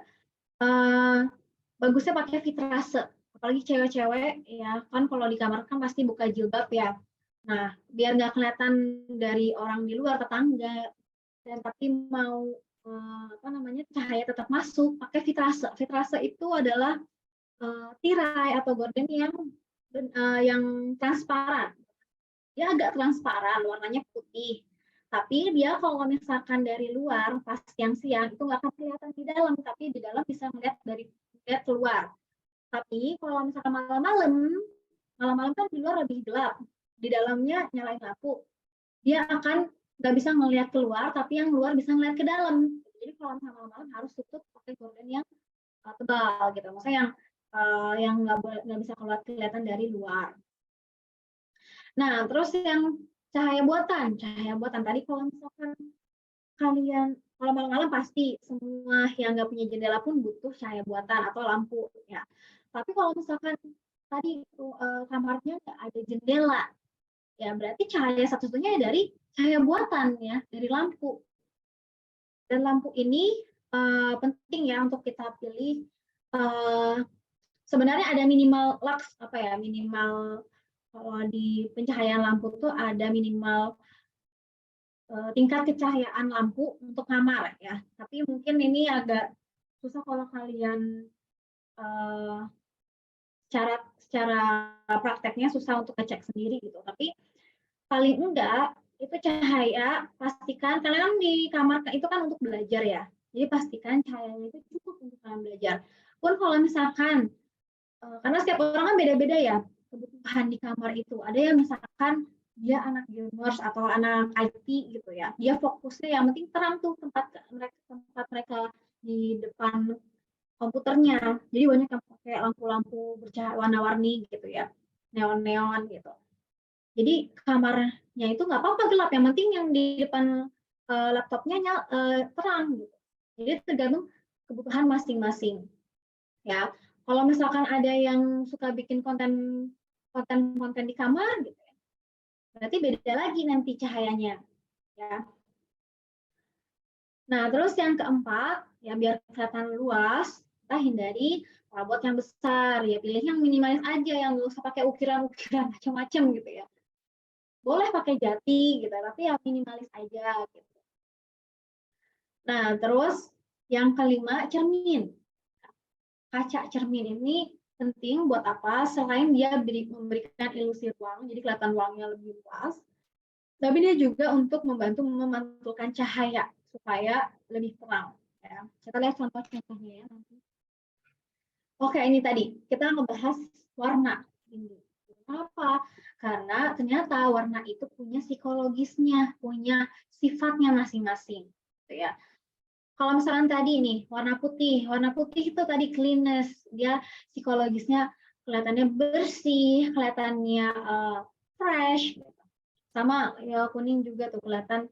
G: Bagusnya pakai vitrase, apalagi cewek-cewek ya kan, kalau di kamar kan pasti buka jilbab ya. Nah, biar nggak kelihatan dari orang di luar, tetangga, dan tapi mau cahaya tetap masuk, pakai vitrase. Vitrase itu adalah tirai atau gorden yang transparan. Dia agak transparan, warnanya putih. Tapi dia kalau misalkan dari luar pas siang-siang itu nggak akan kelihatan di dalam, tapi di dalam bisa melihat keluar. Tapi kalau misalkan malam-malam kan di luar lebih gelap, di dalamnya nyalain lampu, dia akan nggak bisa ngelihat keluar, tapi yang luar bisa ngelihat ke dalam. Jadi kalau malam-malam harus tutup pakai gorden yang tebal gitu, maksudnya yang nggak bisa kelihatan dari luar. Nah, terus yang cahaya buatan tadi kalau misalkan kalian kalau malam-malam pasti semua yang nggak punya jendela pun butuh cahaya buatan atau lampu ya. Tapi kalau misalkan tadi kamarnya nggak ada jendela, ya berarti cahaya satu-satunya dari cahaya buatan ya, dari lampu. Dan lampu ini penting ya untuk kita pilih. Sebenarnya ada minimal lux minimal. Kalau di pencahayaan lampu tuh ada minimal tingkat kecahayaan lampu untuk kamar ya. Tapi mungkin ini agak susah kalau kalian secara prakteknya susah untuk ngecek sendiri gitu. Tapi paling enggak itu cahaya, pastikan kalian kan di kamar itu kan untuk belajar ya. Jadi pastikan cahayanya itu cukup untuk kalian belajar. Pun kalau misalkan karena setiap orang kan beda-beda ya kebutuhan di kamar itu. Ada yang misalkan dia anak gamers atau anak IT gitu ya. Dia fokusnya yang penting terang tuh tempat mereka di depan komputernya. Jadi banyak yang pakai lampu-lampu bercahaya warna-warni gitu ya. Neon-neon gitu. Jadi kamarnya itu nggak apa-apa gelap. Yang penting yang di depan laptopnya terang gitu. Jadi tergantung kebutuhan masing-masing. Ya. Kalau misalkan ada yang suka bikin konten di kamar gitu ya, berarti beda lagi nanti cahayanya ya. Nah, terus yang keempat ya, biar kelihatan luas, kita hindari perabot yang besar ya, pilih yang minimalis aja, yang nggak usah pakai ukiran-ukiran macam-macam gitu ya. Boleh pakai jati gitu, tapi yang minimalis aja gitu. Nah, terus yang kelima, cermin. Kaca cermin ini penting buat apa? Selain dia memberikan ilusi ruang, jadi kelihatan ruangnya lebih luas, tapi dia juga untuk membantu memantulkan cahaya supaya lebih terang. Ya. Kita lihat contoh-contohnya ya nanti. Oke, ini tadi kita ngebahas warna. Kenapa? Karena ternyata warna itu punya psikologisnya, punya sifatnya masing-masing. Gitu ya. Kalau misalkan tadi nih warna putih itu tadi cleanness, dia psikologisnya kelihatannya bersih, kelihatannya fresh. Sama ya kuning juga tuh kelihatan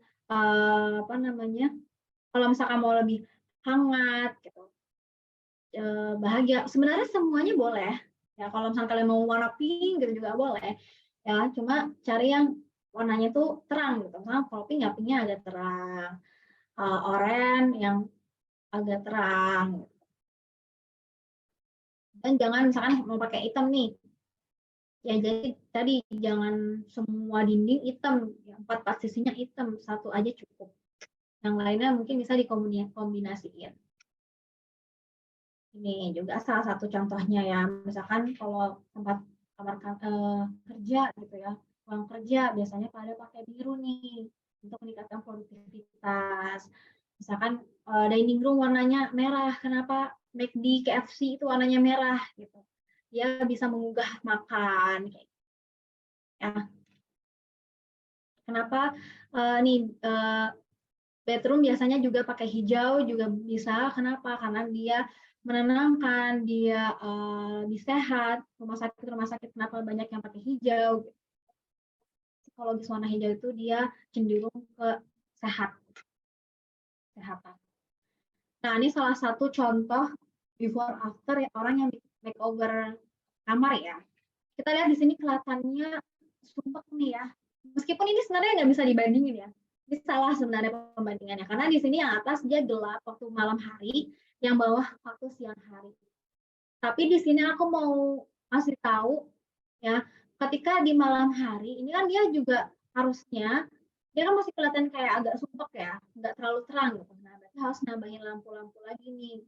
G: kalau misalkan mau lebih hangat gitu, bahagia. Sebenarnya semuanya boleh ya, kalau misalnya kalian mau warna pink gitu juga boleh ya, cuma cari yang warnanya tuh terang gitu. Misalnya kalau pink ya pinknya agak terang, oranye yang agak terang, dan jangan misalkan mau pakai hitam nih ya, jadi tadi jangan semua dinding hitam ya, 4 sisinya hitam, satu aja cukup, yang lainnya mungkin bisa dikombinasiin. Ini juga salah satu contohnya ya, misalkan kalau tempat kamar kerja gitu ya, ruang kerja biasanya pada pakai biru nih untuk meningkatkan produktivitas. Misalkan dining room warnanya merah, kenapa McD, KFC itu warnanya merah gitu? Dia bisa menggugah makan kayak gitu ya. Kenapa bedroom biasanya juga pakai hijau juga bisa. Kenapa? Karena dia menenangkan, dia lebih sehat. Rumah sakit kenapa banyak yang pakai hijau? Psikologis warna hijau itu dia cenderung ke kesehatan. Nah, ini salah satu contoh before after ya, orang yang makeover kamar ya. Kita lihat di sini kelihatannya sumpek nih ya. Meskipun ini sebenarnya nggak bisa dibandingin ya. Ini salah sebenarnya pembandingannya. Karena di sini yang atas dia gelap waktu malam hari, yang bawah waktu siang hari. Tapi di sini aku mau kasih tahu ya, ketika di malam hari, ini kan dia juga harusnya, dia kan masih kelihatan kayak agak sumpek ya, nggak terlalu terang gitu. Nah, berarti harus nambahin lampu-lampu lagi nih.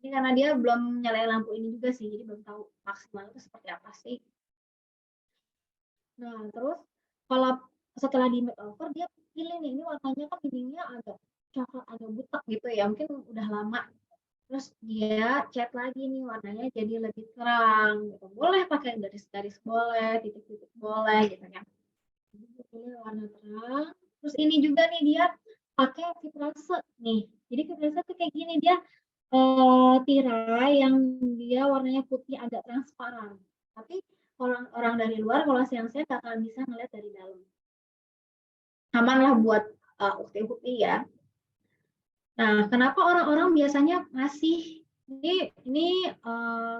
G: Ini karena dia belum nyalain lampu ini juga sih, jadi belum tahu maksimal itu seperti apa sih. Nah, terus kalau setelah di makeover dia pilih nih, ini warnanya kan dindingnya agak coklat, agak butek gitu ya, mungkin udah lama. Terus dia cat lagi nih warnanya jadi lebih terang gitu. Boleh pakai garis-garis boleh, titik-titik boleh gitu ya. Jadi pilih warna terang. Terus ini juga nih dia pakai vitrase nih. Jadi vitrase tuh kayak gini, dia tirai yang dia warnanya putih agak transparan. Tapi orang-orang dari luar kalau siang-siang nggak akan bisa ngeliat dari dalam. Aman lah buat ukti-ukti ya. Nah, kenapa orang-orang biasanya ngasih ini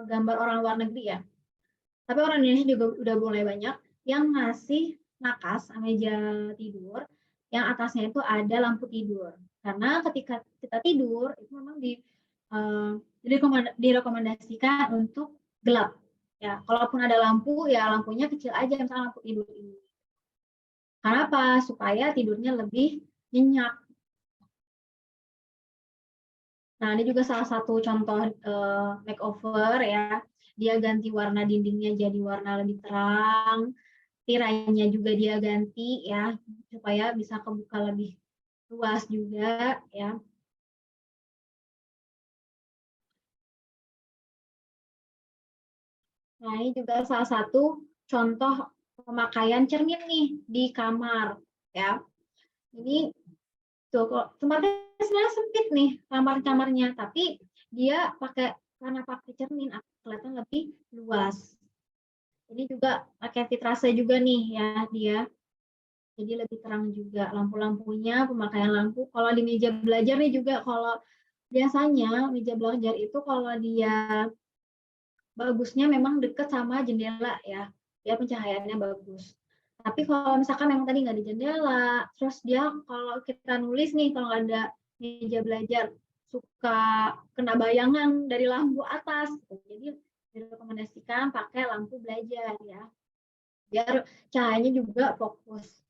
G: gambar orang luar negeri ya. Tapi orang Indonesia juga udah mulai banyak yang ngasih nakas meja tidur yang atasnya itu ada lampu tidur. Karena ketika kita tidur itu memang direkomendasikan untuk gelap. Ya, kalaupun ada lampu ya lampunya kecil aja, misalnya lampu tidur ini. Kenapa? Supaya tidurnya lebih nyenyak. Nah, ini juga salah satu contoh makeover ya. Dia ganti warna dindingnya jadi warna lebih terang, tirainya juga dia ganti ya, supaya bisa kebuka lebih luas juga ya. Nah, ini juga salah satu contoh pemakaian cermin nih di kamar ya. Ini tuh kok tempatnya sebenarnya sempit nih kamar-kamarnya, tapi dia karena pakai cermin kelihatan lebih luas. Ini juga pakai vitrase juga nih ya dia. Jadi lebih terang juga lampu-lampunya, pemakaian lampu. Kalau di meja belajar nih juga, kalau biasanya meja belajar itu kalau dia bagusnya memang deket sama jendela ya, dia pencahayaannya bagus. Tapi kalau misalkan memang tadi nggak ada jendela, terus dia kalau kita nulis nih, kalau nggak ada meja belajar, suka kena bayangan dari lampu atas. Jadi direkomendasikan pakai lampu belajar ya, biar cahayanya juga fokus.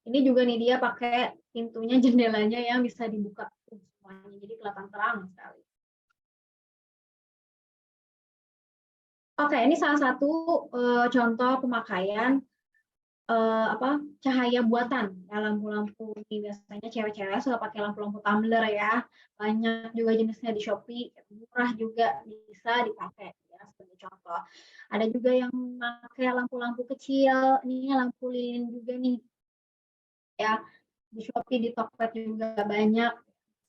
G: Ini juga nih dia pakai pintunya, jendelanya yang bisa dibuka semuanya, jadi kelihatan terang sekali. Oke, ini salah satu contoh pemakaian cahaya buatan ya, lampu-lampu ini biasanya cewek-cewek suka pakai lampu-lampu tumbler ya, banyak juga jenisnya di Shopee, murah juga bisa dipakai ya, sebagai contoh. Ada juga yang pakai lampu-lampu kecil, ini lampu lilin juga nih ya, di Shopee, di Tokped juga banyak.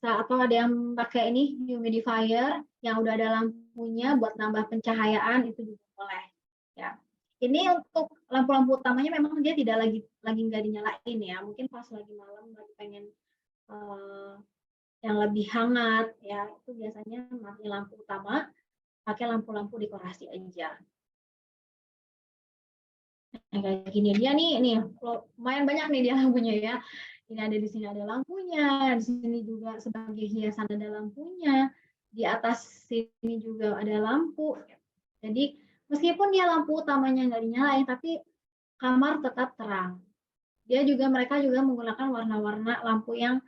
G: Atau ada yang pakai ini humidifier yang udah ada lampunya buat nambah pencahayaan, itu juga boleh ya. Ini untuk lampu-lampu utamanya memang dia tidak lagi nggak dinyalain ya, mungkin pas lagi malam lagi pengen yang lebih hangat ya, itu biasanya mati lampu utama, pakai lampu-lampu dekorasi aja. Nah, kayak gini dia nih lumayan banyak nih dia lampunya ya. Ini ada di sini ada lampunya, di sini juga sebagai hiasan ada lampunya, di atas sini juga ada lampu. Jadi meskipun dia lampu utamanya nggak dinyalain, tapi kamar tetap terang. Mereka juga menggunakan warna-warna lampu yang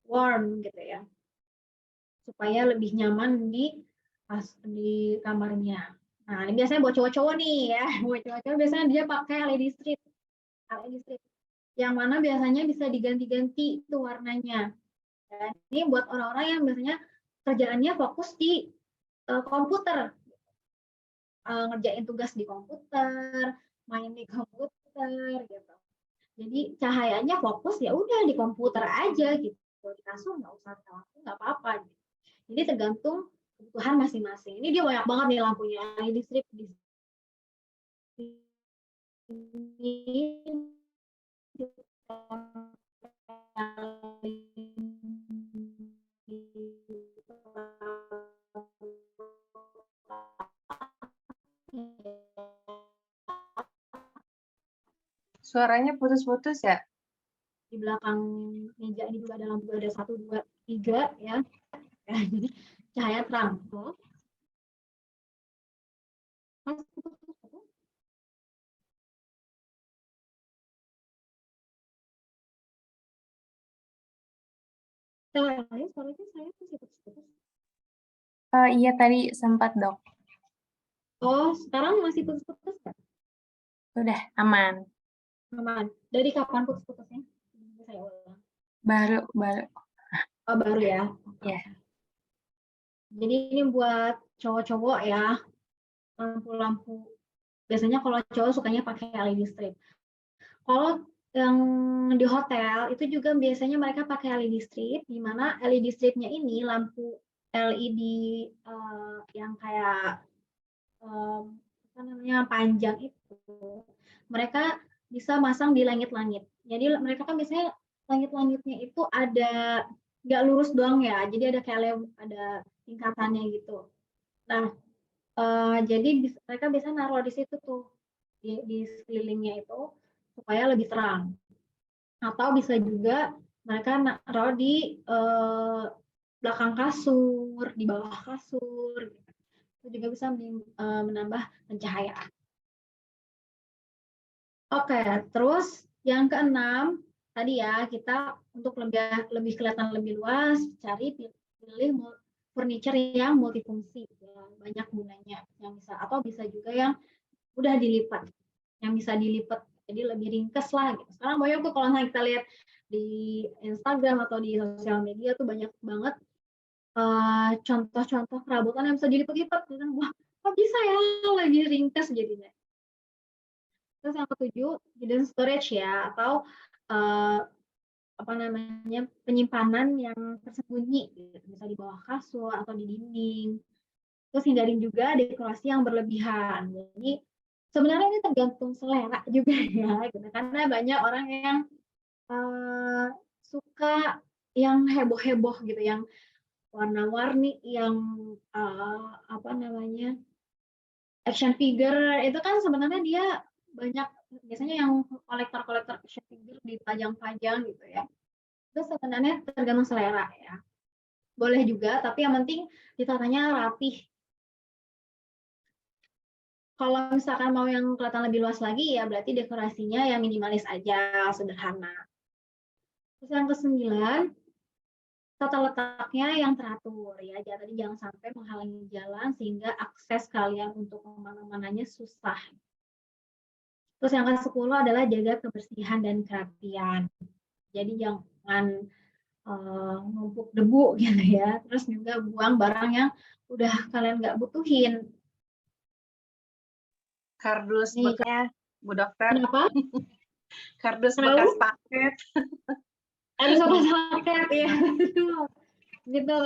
G: warm gitu ya, supaya lebih nyaman di kamarnya. Nah, ini biasanya buat cowok-cowok nih ya. Buat cowok-cowok biasanya dia pakai LED strip. Yang mana biasanya bisa diganti-ganti itu warnanya. Dan ini buat orang-orang yang biasanya kerjaannya fokus di komputer. Ngerjain tugas di komputer, main di komputer gitu. Jadi cahayanya fokus ya udah di komputer aja gitu. Di kasur nggak usah lampu, nggak apa-apa. Gitu. Jadi tergantung kebutuhan masing-masing. Ini dia banyak banget nih lampunya. LED strip di sini.
A: Suaranya putus-putus ya?
G: Di belakang meja ini juga ada lampu, ada 1, 2, 3 ya. Jadi cahaya terang. Suaranya saya masih putus-putus.
B: Iya tadi sempat dok.
G: Oh, sekarang masih putus-putus nggak?
B: Udah aman.
G: Aman. Dari kapan putus-putusnya? Saya ulang.
B: Baru.
G: Oh, baru ya.
B: Iya.
G: Jadi ini buat cowok-cowok ya. Lampu-lampu. Biasanya kalau cowok sukanya pakai LED strip. Kalau yang di hotel itu juga biasanya mereka pakai LED strip, di mana LED stripnya ini lampu LED yang kayak apa namanya panjang itu, mereka bisa masang di langit-langit. Jadi mereka kan biasanya langit-langitnya itu ada nggak lurus doang ya, jadi ada kayak ada tingkatannya gitu. Nah, jadi mereka bisa naruh di situ tuh di sekelilingnya itu supaya lebih terang. Atau bisa juga mereka naruh di belakang kasur, di bawah kasur. Itu juga bisa menambah pencahayaan. Oke, terus yang keenam tadi ya, kita untuk lebih kelihatan lebih luas, pilih furniture yang multifungsi, ya, banyak gunanya, yang bisa atau bisa juga yang udah dilipat, yang bisa dilipat, jadi lebih ringkes lah. Gitu. Sekarang banyak tuh kalau kita lihat di Instagram atau di sosial media tuh banyak banget contoh-contoh perabotan yang bisa dilipat-lipat. Wah, kok bisa ya lebih ringkes jadinya. Terus yang ketujuh, hidden storage ya, atau apa namanya penyimpanan yang tersembunyi, gitu. Bisa di bawah kasur atau di dinding. Terus hindarin juga dekorasi yang berlebihan. Jadi sebenarnya ini tergantung selera juga ya, gitu. Karena banyak orang yang suka yang heboh-heboh gitu, yang warna-warni, yang apa namanya action figure itu kan sebenarnya dia banyak biasanya yang kolektor action figure dipajang-pajang gitu ya. Itu sebenarnya tergantung selera ya. Boleh juga, tapi yang penting ditatanya rapih. Kalau misalkan mau yang kelihatan lebih luas lagi ya berarti dekorasinya yang minimalis aja, sederhana. Terus yang ke-9, tata letaknya yang teratur ya. Jadi jangan sampai menghalangi jalan sehingga akses kalian untuk kemana-mananya susah. Terus yang ke-10 adalah jaga kebersihan dan kerapian. Jadi jangan numpuk debu gitu ya. Terus juga buang barang yang udah kalian nggak butuhin.
A: Kardus bekas, Bu Dokter.
G: Kenapa?
A: Kardus bekas paket.
G: Kardus bekas paket ya. Gitu.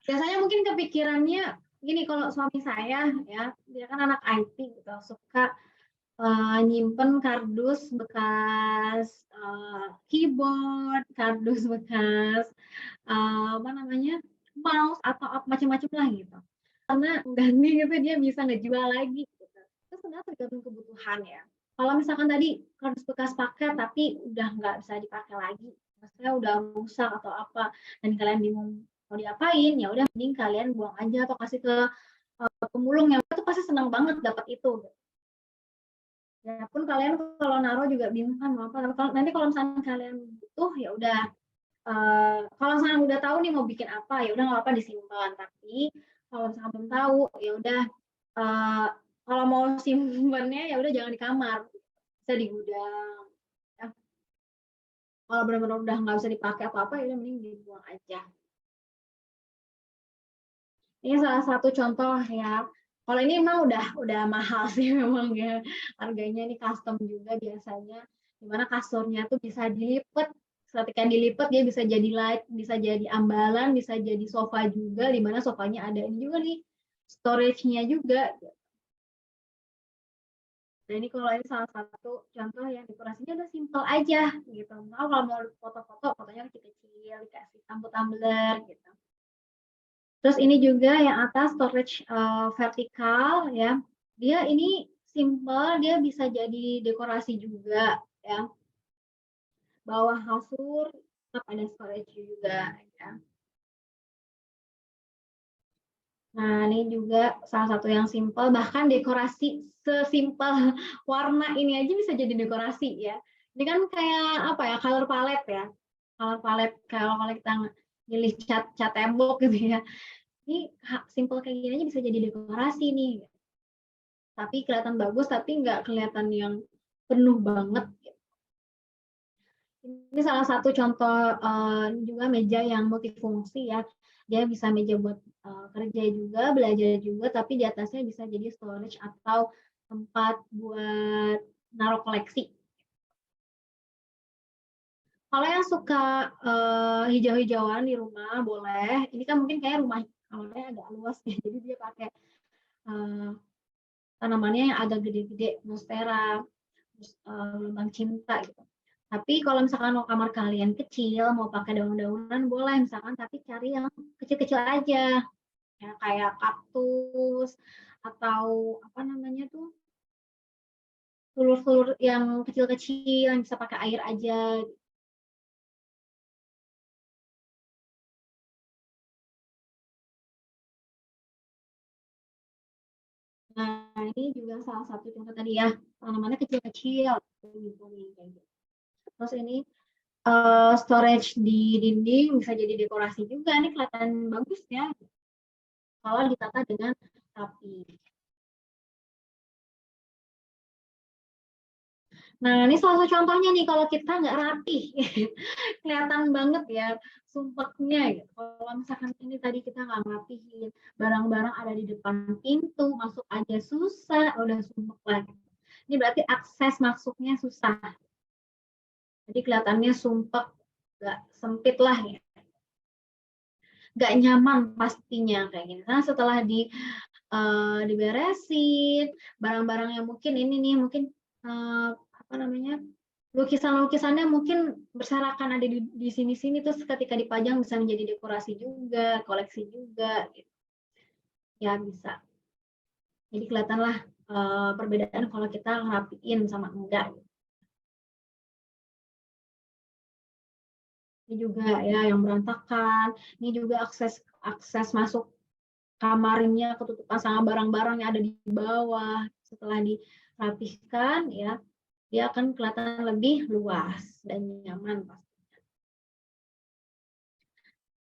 G: Biasanya mungkin kepikirannya gini, kalau suami saya ya, dia kan anak IT gitu, suka nyimpen kardus bekas keyboard, kardus bekas apa namanya mouse atau macam-macam lah gitu. Karena ganti gitu dia bisa ngejual lagi. Gitu. Itu sebenarnya tergantung kebutuhan ya. Kalau misalkan tadi kardus bekas pakai tapi udah nggak bisa dipakai lagi, maksudnya udah rusak atau apa, dan kalian bingung mau diapain, ya udah mending kalian buang aja atau kasih ke pemulung yang itu pasti senang banget dapat itu. Ya pun kalian kalau naruh juga bingung kan mau apa. Nanti kalau misalnya kalian butuh ya udah kalau misalnya udah tahu nih mau bikin apa ya udah nggak apa disimpan. Tapi kalau misalnya belum tahu ya udah kalau mau simpannya ya udah jangan di kamar, bisa di gudang. Ya. Kalau benar-benar udah nggak bisa dipakai apa-apa ya udah mending dibuang aja. Ini salah satu contoh ya. Kalau ini emang udah mahal sih memang ya. Harganya ini custom juga biasanya. Dimana kasurnya tuh bisa dilipat. Ketika dilipat dia bisa jadi light, bisa jadi ambalan, bisa jadi sofa juga. Dimana sofanya ada ini juga nih storage-nya juga. Nah ini kalau ini salah satu contoh yang dekorasinya udah simple aja gitu. Nah, kalau mau foto-foto, fotonya kecil-kecil, dikasih tumbler gitu. Terus ini juga yang atas storage vertikal ya. Dia ini simple, dia bisa jadi dekorasi juga ya. Bawah kasur tetap ada storage juga ya. Nah, ini juga salah satu yang simple, bahkan dekorasi sesimpel warna ini aja bisa jadi dekorasi ya. Ini kan kayak apa ya, color palette ya. Color palette kalau kita pilih cat tembok gitu ya. Ini simple kayak gini aja bisa jadi dekorasi nih. Tapi kelihatan bagus, tapi nggak kelihatan yang penuh banget. Ini salah satu contoh juga meja yang multifungsi ya. Dia bisa meja buat kerja juga, belajar juga, tapi di atasnya bisa jadi storage atau tempat buat naruh koleksi. Kalau yang suka hijau-hijauan di rumah boleh. Ini kan mungkin kayak rumah awalnya agak luas ya, jadi dia pakai tanamannya yang agak gede-gede, monstera, lubang cinta gitu. Tapi kalau misalkan mau kamar kalian kecil, mau pakai daun-daunan boleh misalkan, tapi cari yang kecil-kecil aja, ya kayak kaktus atau apa namanya tuh telur-telur yang kecil-kecil yang bisa pakai air aja. Nah, ini juga salah satu contoh tadi ya, tanamannya kecil-kecil. Terus ini storage di dinding bisa jadi dekorasi juga. Ini kelihatan bagus ya kalau ditata dengan rapi. Nah, ini salah satu contohnya nih kalau kita nggak rapi. Kelihatan banget ya sumpeknya. Gitu. Kalau misalkan ini tadi kita nggak rapihin, barang-barang ada di depan pintu, masuk aja susah, udah sumpek lagi. Ini berarti akses masuknya susah. Jadi kelihatannya sumpek, nggak sempit lah ya. Nggak nyaman pastinya kayak gini. Nah, setelah diberesin, barang-barang yang mungkin ini nih, mungkin apa namanya, lukisan-lukisannya mungkin berserakan ada di sini-sini, terus ketika dipajang bisa menjadi dekorasi juga, koleksi juga, gitu. Ya bisa. Jadi kelihatanlah perbedaan kalau kita ngerapiin sama enggak. Ini juga ya yang berantakan. Ini juga akses masuk kamarnya ketutupan sama barang-barang yang ada di bawah. Setelah dirapihkan ya, dia akan kelihatan lebih luas dan nyaman pastinya.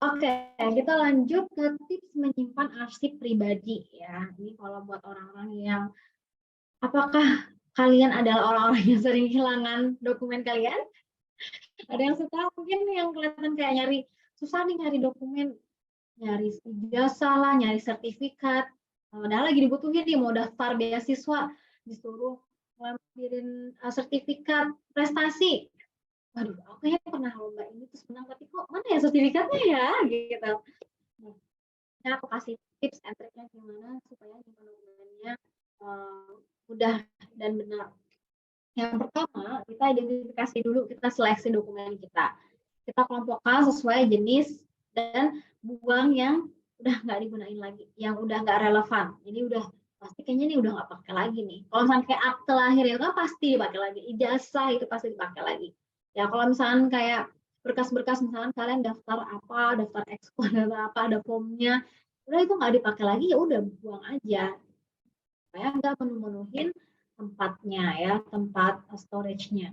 G: Oke, kita lanjut ke tips menyimpan arsip pribadi ya. Ini kalau buat orang-orang yang, apakah kalian adalah orang-orang yang sering kehilangan dokumen kalian? Ada yang suka mungkin yang kelihatan kayak susah nih nyari dokumen, nyari ijazah lah, nyari sertifikat, padahal lagi dibutuhin nih mau daftar beasiswa, disuruh ngambilin sertifikat prestasi. Waduh, aku ya pernah lomba ini terus menang, tapi kok mana ya sertifikatnya ya, gitu. Nah, aku kasih tips and triknya gimana supaya nyimpan dokumennya mudah dan benar. Yang pertama, kita identifikasi dulu, kita seleksi dokumen kita. Kita kelompokkan sesuai jenis dan buang yang udah nggak digunain lagi, yang udah nggak relevan. Jadi udah pasti kayaknya nih udah nggak pakai lagi nih. Kalau misalnya kayak akte lahir itu kan pasti dipakai lagi, ijazah itu pasti dipakai lagi. Ya kalau misalnya kayak berkas-berkas misalnya kalian daftar apa, daftar ekspor, daftar apa, ada formnya, udah itu nggak dipakai lagi ya udah buang aja. Supaya nggak menuhin tempatnya ya, tempat storage-nya.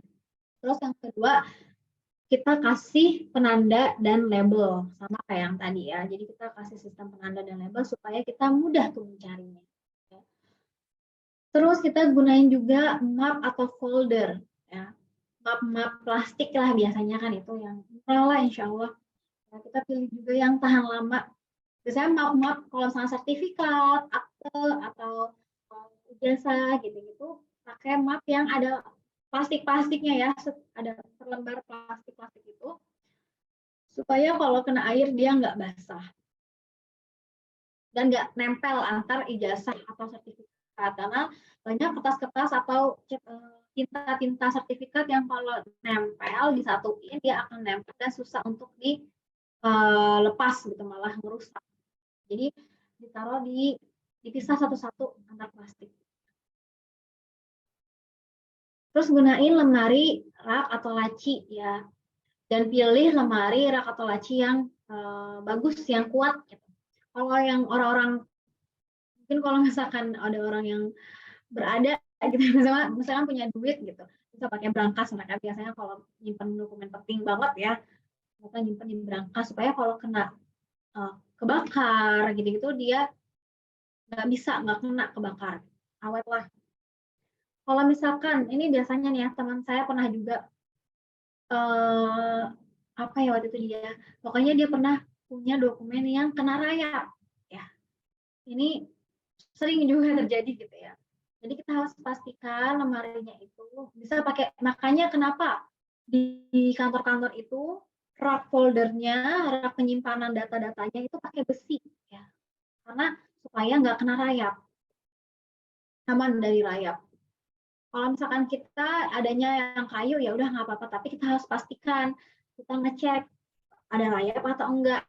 G: Terus yang kedua, kita kasih penanda dan label sama kayak yang tadi ya. Jadi kita kasih sistem penanda dan label supaya kita mudah tuh mencarinya. Terus kita gunain juga map atau folder ya. Map-map plastik lah biasanya kan itu yang murah lah insya Allah. Ya, kita pilih juga yang tahan lama. Biasanya map-map kalau misalnya sertifikat, akte atau ijazah gitu-gitu pakai map yang ada plastik-plastiknya ya, ada selembar plastik-plastik itu supaya kalau kena air dia nggak basah dan nggak nempel antar ijazah atau sertifikat, karena banyak kertas-kertas atau tinta-tinta sertifikat yang kalau nempel disatuin dia akan nempel dan susah untuk dilepas gitu, malah merusak. Jadi ditaruh dipisah satu-satu antar plastik. Terus gunain lemari, rak atau laci ya, dan pilih lemari, rak atau laci yang bagus, yang kuat. Gitu. Kalau yang orang-orang, mungkin kalau misalkan ada orang yang berada, gitu, misalkan punya duit gitu, bisa pakai brankas. Mereka biasanya kalau nyimpen dokumen penting banget ya, mereka nyimpen di brankas supaya kalau kena kebakar gitu-gitu dia nggak kena kebakar, awet lah. Kalau misalkan ini biasanya nih ya, teman saya pernah juga apa ya waktu itu dia, pokoknya dia pernah punya dokumen yang kena rayap ya. Ini sering juga terjadi gitu ya. Jadi kita harus pastikan lemarinya itu bisa pakai, makanya kenapa di kantor-kantor itu rak foldernya, rak penyimpanan data-datanya itu pakai besi ya. Karena supaya nggak kena rayap, aman dari rayap. Kalau misalkan kita adanya yang kayu ya udah nggak apa-apa, tapi kita harus pastikan kita ngecek ada rayap atau enggak.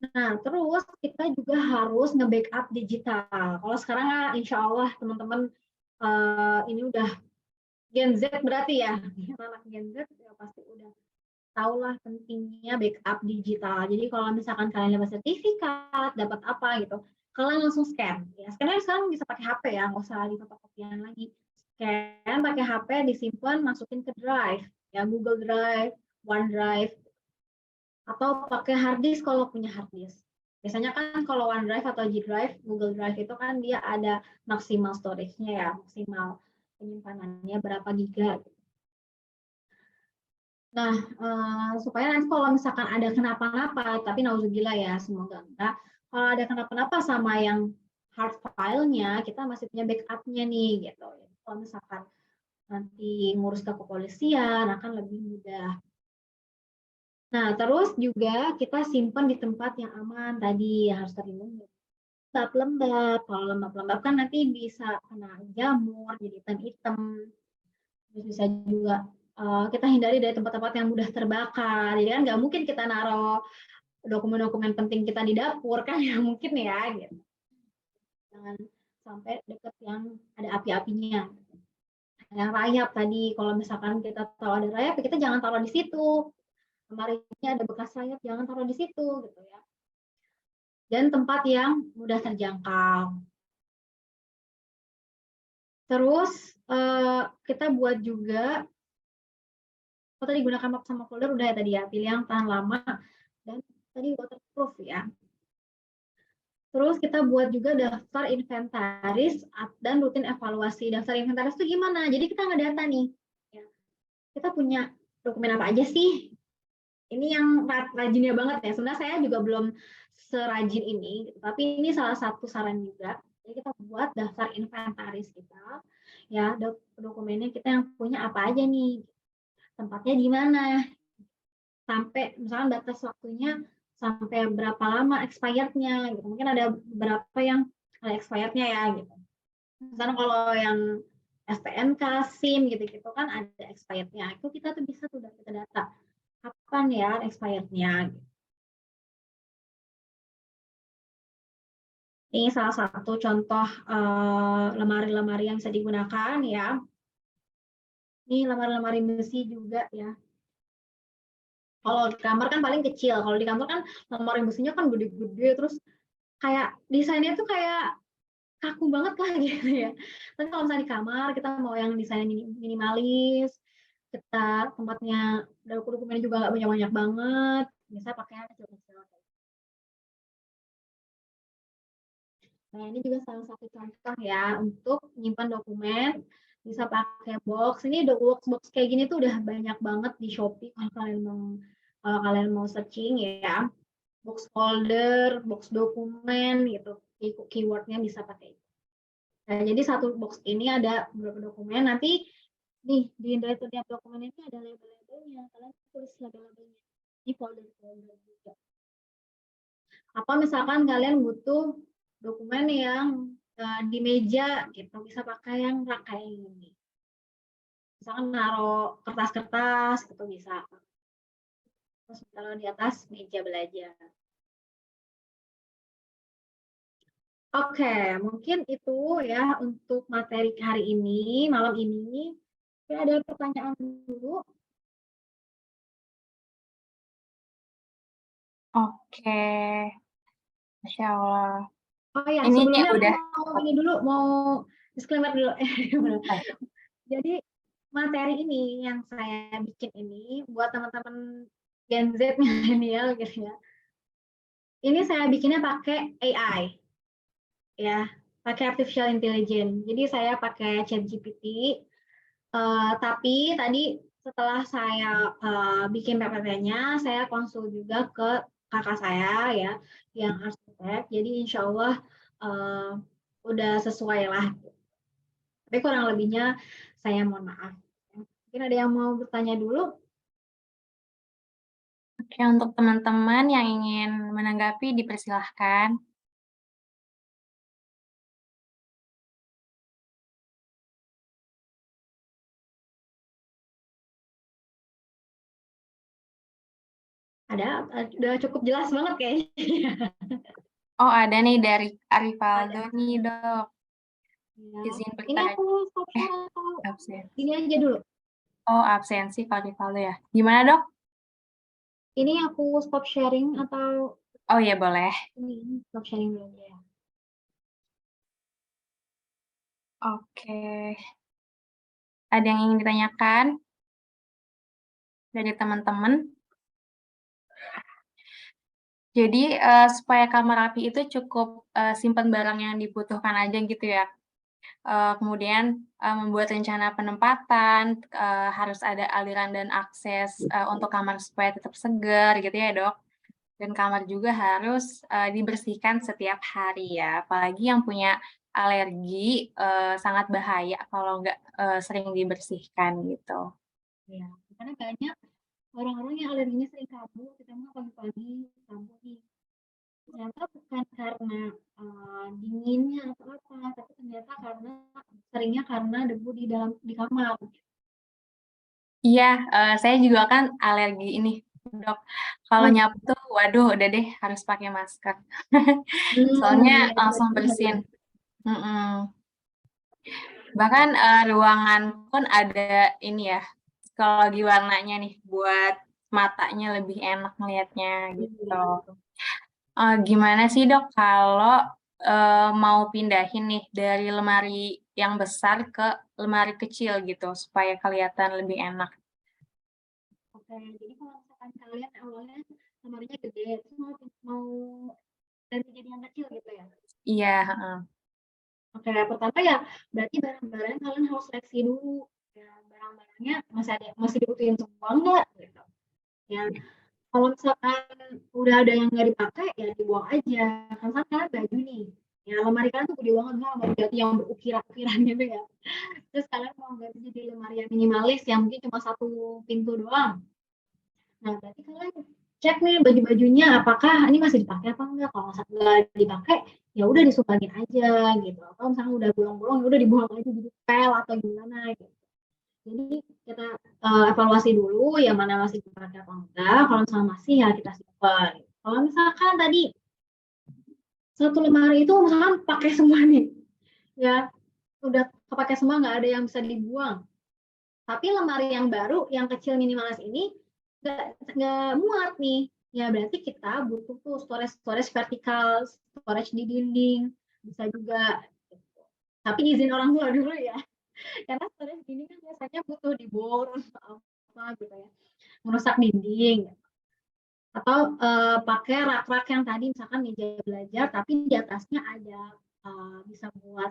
G: Nah, terus kita juga harus nge-backup digital. Kalau sekarang insya Allah teman-teman ini udah Gen Z berarti ya, anak Gen Z ya pasti udah tahulah pentingnya backup digital. Jadi kalau misalkan kalian dapat sertifikat, dapat apa gitu, kalian langsung scan. Ya, scanner sekarang bisa pakai HP ya, nggak usah di fotokopian lagi. Scan pakai HP, disimpan, masukin ke Drive, ya Google Drive, OneDrive, atau pakai hard disk kalau punya hard disk. Biasanya kan kalau OneDrive atau G Drive, Google Drive itu kan dia ada maksimal storage-nya ya, maksimal penyimpanannya berapa giga. Nah, supaya nanti kalau misalkan ada kenapa-napa, tapi nauzubillah ya, semoga enggak. Kalau ada kenapa-napa sama yang hard file-nya, kita masih punya backup-nya nih, gitu. Kalau misalkan nanti ngurus ke kepolisian, akan lebih mudah. Nah, terus juga kita simpan di tempat yang aman tadi, harus terlindungi. Lembab-lembab, kalau lembab-lembab kan nanti bisa kena jamur, jadi hitam-hitam. Terus bisa juga kita hindari dari tempat-tempat yang mudah terbakar. Jadi kan nggak mungkin kita naruh dokumen-dokumen penting kita di dapur kan, ya mungkin ya. Gitu. Jangan sampai dekat yang ada api-apinya. Yang rayap tadi, kalau misalkan kita tahu ada rayap, kita jangan taruh di situ. Lemarinya ada bekas rayap, jangan taruh di situ, gitu ya. Dan tempat yang mudah terjangkau. Terus kita buat juga, tadi gunakan map sama folder udah ya tadi ya, pilih yang tahan lama dan tadi waterproof ya. Terus kita buat juga daftar inventaris dan rutin evaluasi. Daftar inventaris itu gimana? Jadi kita ngedata nih, ya. Kita punya dokumen apa aja sih? Ini yang rajinnya banget ya. Sebenarnya saya juga belum serajin ini, tapi ini salah satu saran juga. Jadi kita buat daftar inventaris kita, ya dokumennya kita yang punya apa aja nih, tempatnya di mana, sampai misalnya batas waktunya sampai berapa lama expirednya gitu. Mungkin ada beberapa yang ada expirednya ya gitu. Misalnya kalau yang STNK, SIM gitu-gitu kan ada expirednya. Itu kita tuh bisa tuh kita data kapan ya expirednya. Ini salah satu contoh lemari-lemari yang bisa digunakan ya. Ini lemari-lemari besi juga ya. Kalau di kamar kan paling kecil. Kalau di kamar kan lemari besinya kan gede-gede, terus kayak desainnya tuh kayak kaku banget lah gitu ya. Tapi kalau misalnya di kamar kita mau yang desainnya minimalis, kita tempatnya dokumennya juga nggak banyak-banyak banget, bisa pakai yang kecil-kecil. Nah, ini juga salah satu contoh ya untuk menyimpan dokumen, bisa pakai box. Ini box kayak gini tuh udah banyak banget di Shopee kalau kalian mau searching ya. Box folder, box dokumen gitu. Keywordnya bisa pakai itu. Nah, jadi satu box ini ada beberapa dokumen. Nanti nih di tiap dokumen itu ada label-labelnya. Kalian tulis label-labelnya di folder-folder juga. Apa misalkan kalian butuh dokumen yang di meja gitu, bisa pakai yang rak kayak ini. Misalkan naruh kertas-kertas gitu bisa. Terus taruh di atas meja belajar. Oke, mungkin itu ya untuk materi hari ini, malam ini. Ada pertanyaan dulu?
B: Oke, Masya Allah.
G: Oh ya,
B: Ini
G: sebelumnya
B: udah.
G: mau disclaimer dulu. Jadi materi ini yang saya bikin ini buat teman-teman Gen Z milenial gitu ya. Ini saya bikinnya pakai AI, ya, pakai artificial intelligence. Jadi saya pakai ChatGPT. Tapi tadi setelah saya bikin PPT-nya, saya konsul juga ke kakak saya ya, yang arsitek. Jadi insya Allah udah sesuai lah. Tapi kurang lebihnya saya mohon maaf. Mungkin ada yang mau bertanya dulu?
B: Oke, untuk teman-teman yang ingin menanggapi dipersilahkan.
G: Ada, udah cukup jelas banget kayaknya.
B: Oh, ada nih dari Arifaldo nih, Dok.
G: Ya.
B: Izin
G: Ini
B: bertanya.
G: aku stop share atau
B: Absen.
G: ini aja dulu?
B: Oh, absensi Pak Arifaldo ya. Gimana, Dok?
G: Ini aku stop sharing atau
B: Oh ya, boleh.
G: ini stop sharing dulu ya.
B: Oke. Ada yang ingin ditanyakan dari teman-teman? Jadi, supaya kamar rapi itu cukup simpan barang yang dibutuhkan aja gitu ya. Kemudian membuat rencana penempatan, harus ada aliran dan akses untuk kamar supaya tetap segar gitu ya, Dok. Dan kamar juga harus dibersihkan setiap hari ya, apalagi yang punya alergi sangat bahaya kalau nggak sering dibersihkan gitu.
G: Ya, karena banyak orang-orang yang alerginya sering kabur, kita mah pagi-pagi kabur nih. Ternyata bukan karena dinginnya atau apa, tapi ternyata seringnya karena debu di kamar.
B: Iya, saya juga kan alergi ini, Dok. Kalau nyapu tuh, waduh, udah deh harus pakai masker. Soalnya langsung bersin. Bahkan ruangan pun ada ini ya, psikologi warnanya nih buat matanya lebih enak ngelihatnya gitu. Gimana sih, Dok, kalau mau pindahin nih dari lemari yang besar ke lemari kecil gitu supaya kelihatan lebih enak?
G: Oke, jadi kalau misalkan kalian awalnya lemarinya gede, terus mau ganti jadi yang kecil gitu ya?
B: Iya,
G: Oke, pertama ya berarti barang-barang kalian harus seleksi dulu. Ya, barang-barangnya masih dibutuhin semua enggak gitu. Ya, kalau misalkan udah ada yang nggak dipakai ya dibuang aja. Kan kalian baju nih. Ya, lemari kalian tuh gede banget, nggak mau ganti yang berukiran-ukiran gitu ya. Terus kalian mau ganti jadi lemari yang minimalis yang mungkin cuma satu pintu doang. Nah, berarti kalian cek nih baju-bajunya apakah ini masih dipakai apa enggak. Kalau nggak dipakai, ya udah disumbangin aja gitu. Kalau misalnya udah bolong-bolong ya udah dibuang aja jadi pel atau gimana gitu. Jadi kita evaluasi dulu yang mana masih dipakai atau enggak. Kalau misalnya masih ya kita simpan. Kalau misalkan tadi satu lemari itu misalkan pakai semua nih, ya udah kepakai semua nggak ada yang bisa dibuang. Tapi lemari yang baru, yang kecil minimalis ini nggak muat nih. Ya berarti kita butuh tuh storage vertikal, storage di dinding, bisa juga. Tapi izin orang tua dulu ya. Karena storage dinding kan biasanya butuh dibor atau apa gitu ya. Merusak dinding. Atau pakai rak-rak yang tadi misalkan meja belajar, tapi di atasnya ada bisa buat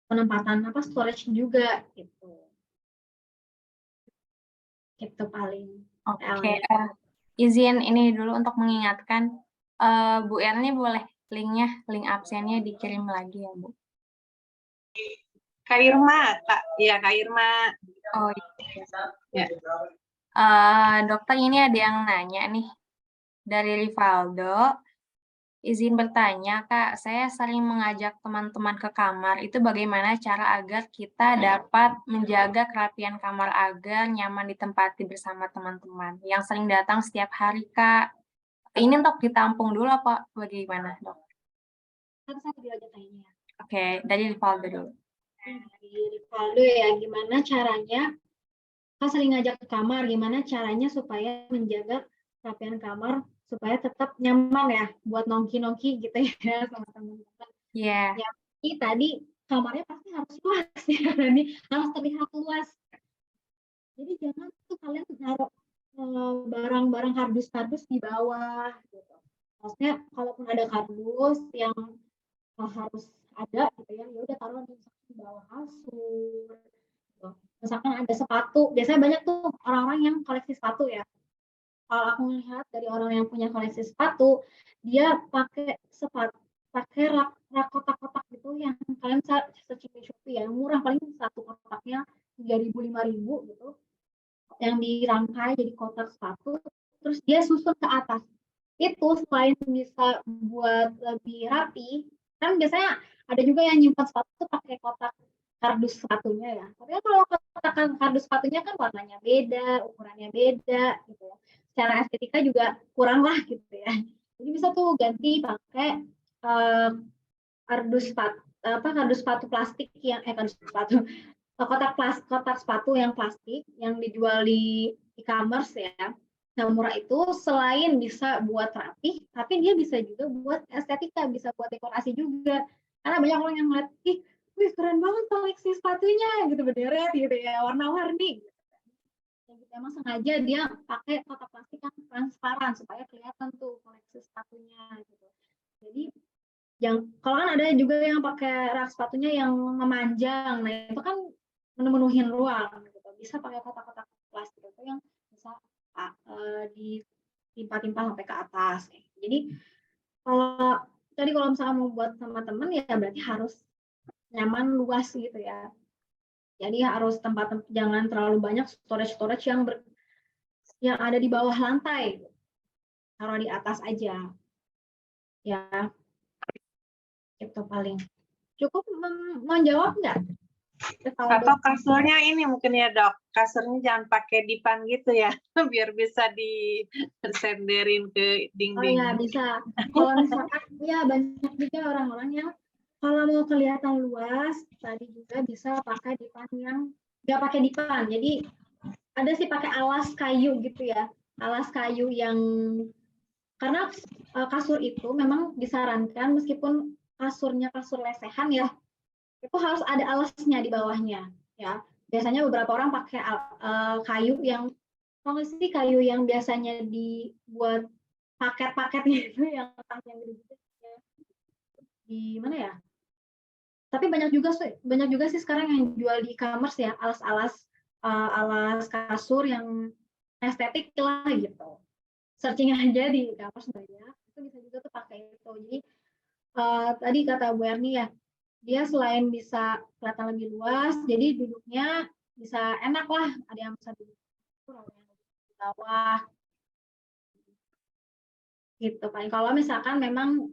G: penempatan apa storage juga gitu. Itu paling.
B: Oke, izin ini dulu untuk mengingatkan, Bu Erni boleh link absennya dikirim lagi ya, Bu?
A: Kak Irma, Kak. Iya, Kak Irma.
B: Oh
A: Ya.
B: Dokter, ini ada yang nanya nih, dari Rivaldo. Izin bertanya, Kak, saya sering mengajak teman-teman ke kamar, itu bagaimana cara agar kita dapat menjaga kerapian kamar agar nyaman ditempati bersama teman-teman yang sering datang setiap hari, Kak? Ini untuk ditampung dulu apa bagaimana, Dok?
G: Satu-satu aja kayaknya.
B: Oke, dari Rivaldo dulu.
G: Dari Rivaldo ya, gimana caranya? Kan sering ngajak ke kamar, gimana caranya supaya menjaga kerapian kamar supaya tetap nyaman ya buat nongki-nongki gitu ya sama teman-teman.
B: Iya.
G: Ya, tadi kamarnya pasti harus luas ya, ini harus terlihat luas. Jadi jangan tuh kalian naruh barang-barang kardus-kardus di bawah gitu. Maksudnya kalaupun ada kardus yang harus ada gitu ya, ya udah taruh di bawah kasur. Gitu. Misalkan ada sepatu, biasanya banyak tuh orang-orang yang koleksi sepatu ya. Kalau aku melihat dari orang yang punya koleksi sepatu, dia pakai sepatu, pakai rak kotak-kotak gitu yang kalian bisa searching di Shopee ya, murah, paling satu kotaknya 3.000 5.000 gitu, yang dirangkai jadi kotak sepatu, terus dia susun ke atas. Itu selain bisa buat lebih rapi, kan biasanya ada juga yang nyimpan sepatu pakai kotak kardus sepatunya ya. Tapi kalau kotak kardus sepatunya kan warnanya beda, ukurannya beda gitu. Secara estetika juga kurang lah gitu ya. Jadi bisa tuh ganti pakai kardus sepatu plastik yang kardus sepatu kotak sepatu yang plastik yang dijual di e-commerce ya. Nah, murah itu selain bisa buat rapi, tapi dia bisa juga buat estetika, bisa buat dekorasi juga. Karena banyak orang yang ngeliat, wih keren banget koleksi sepatunya, gitu berderet gitu ya, warna-warni. Gitu. Emang sengaja dia pakai kotak plastik yang transparan supaya kelihatan tuh koleksi sepatunya gitu. Jadi yang kalau kan ada juga yang pakai rak sepatunya yang memanjang, nah itu kan memenuhi ruang gitu. Bisa pakai kotak-kotak plastik itu yang bisa ditimpa-timpa sampai ke atas. Jadi kalau misalnya mau buat sama teman ya berarti harus nyaman, luas gitu ya. Jadi harus tempat jangan terlalu banyak storage yang ada di bawah lantai, taruh di atas aja. Ya, itu paling. Cukup menjawab nggak?
A: Atau kasurnya ini mungkin ya dok, kasurnya jangan pakai dipan gitu ya, biar bisa disenderin ke dinding.
G: Oh ya bisa. Kalau misalkan ya banyak juga orang-orang yang kalau mau kelihatan luas, tadi juga bisa pakai dipan yang nggak pakai dipan. Jadi ada sih pakai alas kayu gitu ya, alas kayu yang karena kasur itu memang disarankan meskipun kasurnya kasur lesehan ya, itu harus ada alasnya di bawahnya ya. Biasanya beberapa orang pakai kayu yang kayu yang biasanya dibuat paket-paket gitu yang panjang gitu ya. Di mana ya? Tapi banyak juga sih sekarang yang jual di e-commerce ya, alas kasur yang estetik lah gitu. Searching aja di e-commerce banyak, itu bisa juga tuh pakai itu. Jadi tadi kata Bu Erni ya, dia selain bisa kelihatan lebih luas, jadi duduknya bisa enak lah. Ada yang bisa duduk di bawah. Gitu paling. Kalau misalkan memang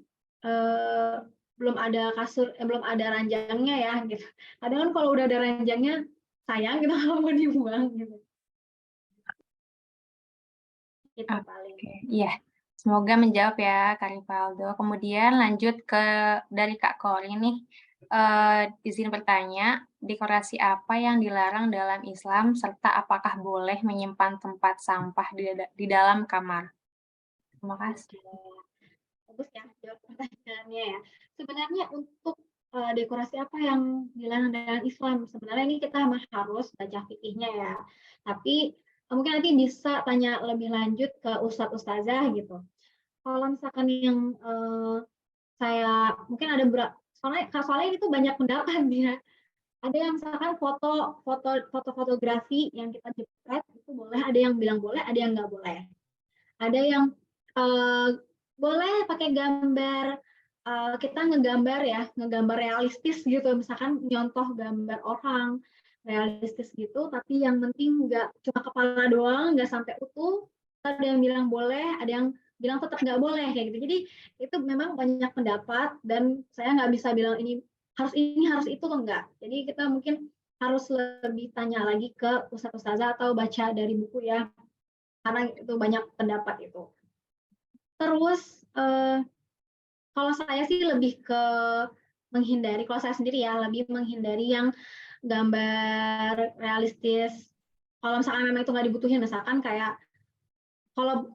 G: belum ada kasur, belum ada ranjangnya ya gitu. Kadang kan kalau udah ada ranjangnya sayang gitu kalau mau dibuang gitu. Itu paling.
B: Iya, semoga menjawab ya Kak Rivaldo. Kemudian lanjut ke dari Kak Kori nih. Izin bertanya, dekorasi apa yang dilarang dalam Islam serta apakah boleh menyimpan tempat sampah di dalam kamar? Terima kasih.
G: Bagus ya jawab pertanyaannya ya. Sebenarnya untuk dekorasi apa yang dilarang dalam Islam, sebenarnya ini kita harus baca fikihnya ya. Tapi mungkin nanti bisa tanya lebih lanjut ke Ustadz Ustazah gitu. Kalau misalkan yang saya mungkin ada soalnya ini tuh banyak pendapat ya. Ada yang misalkan fotografi yang kita jepret itu boleh, ada yang bilang boleh, ada yang nggak boleh. Ada yang boleh pakai gambar, kita ngegambar realistis gitu, misalkan nyontoh gambar orang realistis gitu, tapi yang penting nggak cuma kepala doang, nggak sampai utuh. Ada yang bilang boleh, ada yang bilang tetap nggak boleh kayak gitu. Jadi itu memang banyak pendapat dan saya nggak bisa bilang ini harus itu atau enggak. Jadi kita mungkin harus lebih tanya lagi ke ustadz-ustazah atau baca dari buku ya, karena itu banyak pendapat itu. Terus kalau saya sih lebih ke menghindari, kalau saya sendiri ya lebih menghindari yang gambar realistis. Kalau misalkan memang itu nggak dibutuhin, misalkan kayak kalau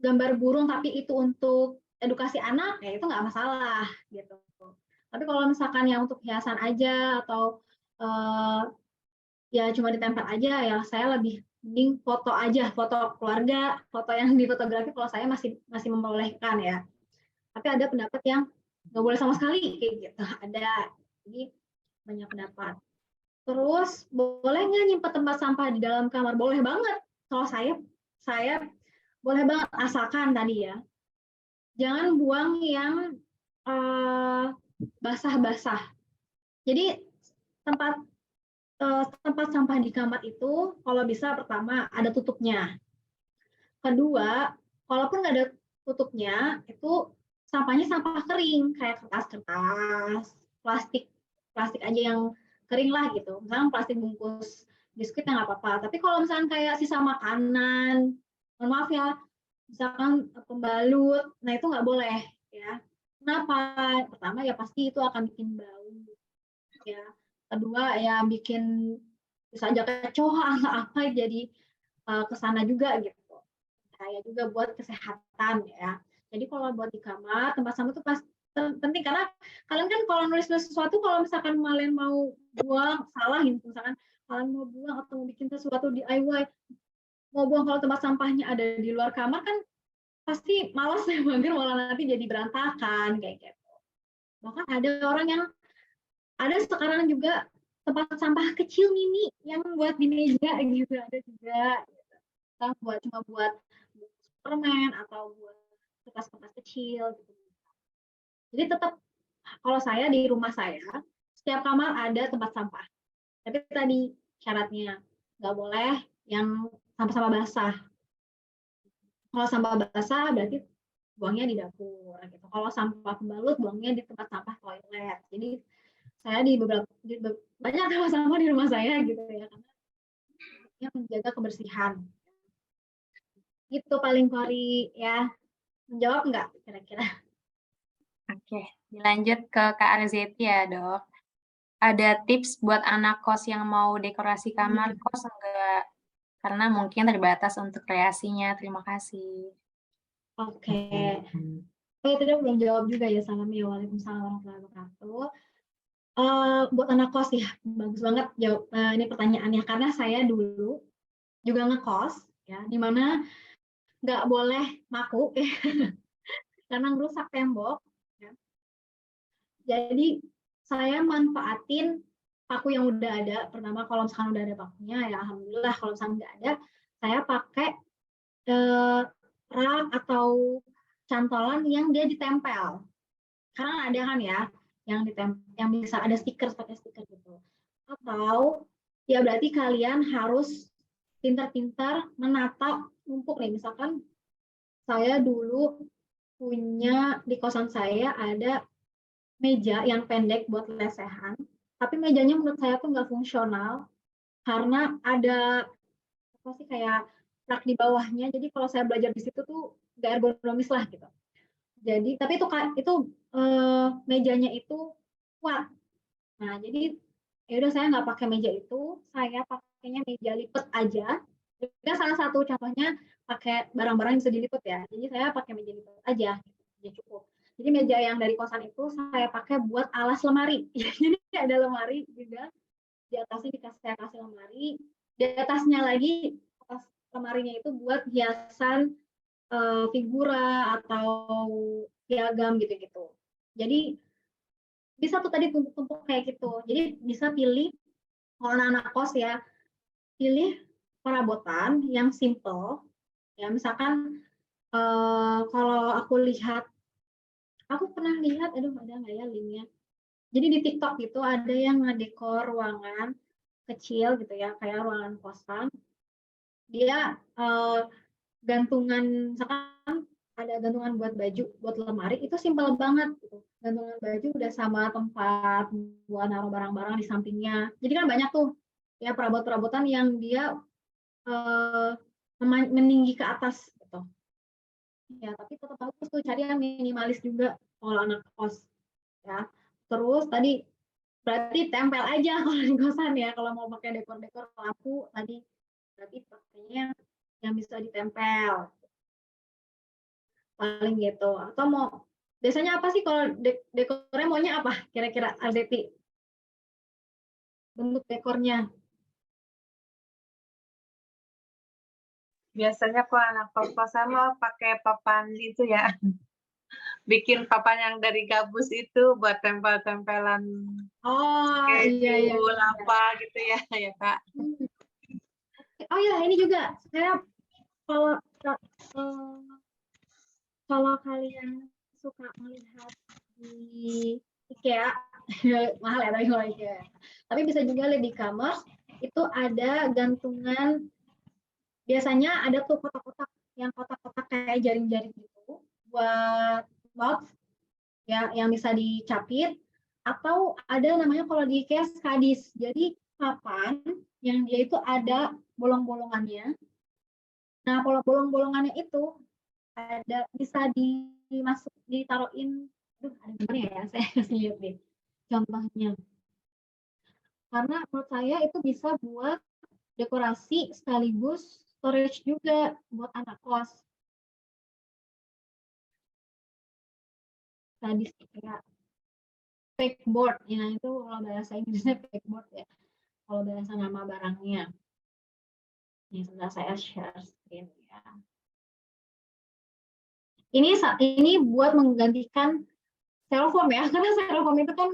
G: gambar burung tapi itu untuk edukasi anak, ya itu nggak masalah gitu. Tapi kalau misalkan yang untuk hiasan aja atau ya cuma ditempel aja, ya saya lebih mending foto aja, foto keluarga, foto yang difotografi kalau saya masih membolehkan ya. Tapi ada pendapat yang nggak boleh sama sekali kayak gitu, ada. Jadi banyak pendapat. Terus boleh nggak nyimpan tempat sampah di dalam kamar? Boleh banget. Kalau saya boleh banget, asalkan tadi ya jangan buang yang basah-basah. Jadi tempat sampah di kamar itu kalau bisa pertama ada tutupnya. Kedua, kalaupun nggak ada tutupnya, itu sampahnya sampah kering kayak kertas-kertas, plastik aja yang kering lah gitu. Misalnya plastik bungkus biskuit nggak apa-apa. Tapi kalau misalnya kayak sisa makanan, mohon maaf ya, misalkan pembalut, nah itu nggak boleh ya. Kenapa? Pertama ya pasti itu akan bikin bau ya. Kedua ya bikin bisa aja kecoa apa jadi kesana juga gitu. Saya juga buat kesehatan ya. Jadi kalau buat di kamar tempat sampah itu penting, karena kalian kan kalau nulis sesuatu, kalau misalkan kalian mau buang salah gitu, misalkan kalian mau buang atau mau bikin sesuatu DIY, mau buang kalau tempat sampahnya ada di luar kamar kan pasti malas ya, malah nanti jadi berantakan kayak gitu. Bahkan ada orang yang ada sekarang juga tempat sampah kecil mini yang buat di meja gitu, ada juga gitu. Kan cuma buat permen atau buat kertas-kertas kecil gitu. Jadi tetap kalau saya di rumah saya setiap kamar ada tempat sampah. Tapi tadi syaratnya nggak boleh yang sampah-sampah basah. Kalau sampah basah berarti buangnya di dapur gitu. Kalau sampah pembalut buangnya di tempat sampah toilet. Jadi saya banyak tempat sampah di rumah saya gitu ya, karena menjaga kebersihan. Itu paling Kori ya. Menjawab nggak kira-kira?
B: Oke, dilanjut ke Kak Arzeti ya dok. Ada tips buat anak kos yang mau dekorasi kamar kos enggak? Karena mungkin terbatas untuk kreasinya. Terima kasih.
G: Oke. Saya tadi belum jawab juga ya, salamnya. Waalaikumsalam warahmatullahi wabarakatuh. Buat anak kos ya, bagus banget jawab ini pertanyaannya, karena saya dulu juga ngekos ya, dimana nggak boleh maku ya, karena merusak tembok. Ya. Jadi saya manfaatin paku yang udah ada. Pertama kalau misalkan udah ada pakunya ya alhamdulillah, kalau misalkan nggak ada saya pakai rak atau cantolan yang dia ditempel. Karena ada kan ya yang bisa ada stiker, pakai stiker gitu. Atau ya berarti kalian harus pintar-pintar menata numpuk nih. Misalkan saya dulu punya di kosan saya ada meja yang pendek buat lesehan, tapi mejanya menurut saya tuh nggak fungsional karena ada apa sih kayak rak di bawahnya. Jadi kalau saya belajar di situ tuh nggak ergonomis lah gitu. Jadi tapi itu mejanya itu kuat. Nah jadi ya udah saya nggak pakai meja itu, saya pakainya meja lipat aja. Juga salah satu contohnya pakai barang-barang yang bisa dilipet ya. Jadi saya pakai meja lipat aja, ya cukup. Jadi meja yang dari kosan itu saya pakai buat alas lemari. Jadi ada lemari juga, di atasnya saya kasih lemari, di atasnya lagi atas lemarinya itu buat hiasan figura atau piagam gitu-gitu. Jadi bisa tuh tadi tumpuk-tumpuk kayak gitu. Jadi bisa pilih kalau anak-anak kos ya, pilih perabotan yang simple. Ya misalkan kalau aku pernah lihat, aduh ada nggak ya linknya? Jadi di TikTok itu ada yang ngedekor ruangan kecil gitu ya, kayak ruangan kosan. Dia gantungan, misalkan ada gantungan buat baju, buat lemari, itu simpel banget gitu. Gantungan baju udah sama tempat buat naruh barang-barang di sampingnya. Jadi kan banyak tuh ya perabot-perabotan yang dia meninggi ke atas gitu. Ya, tapi tetap bagus tuh cari yang minimalis juga kalau anak kos ya. Terus tadi berarti tempel aja kalau di kosan ya. Kalau mau pakai dekor-dekor lampu tadi berarti pakainya yang bisa ditempel. Paling gitu. Atau mau biasanya apa sih kalau dekornya maunya apa? Kira-kira Arzeti? Bentuk dekornya.
A: Biasanya kalau anak kos-kosan mau pakai papan itu ya. Bikin papan yang dari gabus itu buat tempel-tempelan
G: Oh iya.
A: apa gitu ya Kak.
G: Oh iya, ini juga saya kalau kalian suka melihat di IKEA mahal ya tapi kalau IKEA. Tapi bisa juga lihat di e-commerce itu ada gantungan, biasanya ada tuh kotak-kotak yang kotak-kotak kayak jaring-jaring gitu buat notes ya yang bisa dicapit, atau ada namanya kalau di IKEA skadis. Jadi papan yang dia itu ada bolong-bolongannya. Nah, kalau bolong-bolongannya itu ada bisa ditaruhin, ada gimana ya, saya kasih lihat deh contohnya. Karena menurut saya itu bisa buat dekorasi sekaligus storage juga buat anak kos. Tadi kayak pegboard, ya itu kalau bahasa Inggrisnya pegboard ya. Kalau bahasa nama barangnya. Ini sebentar saya share screen ya. Ini buat menggantikan styrofoam ya, karena styrofoam itu kan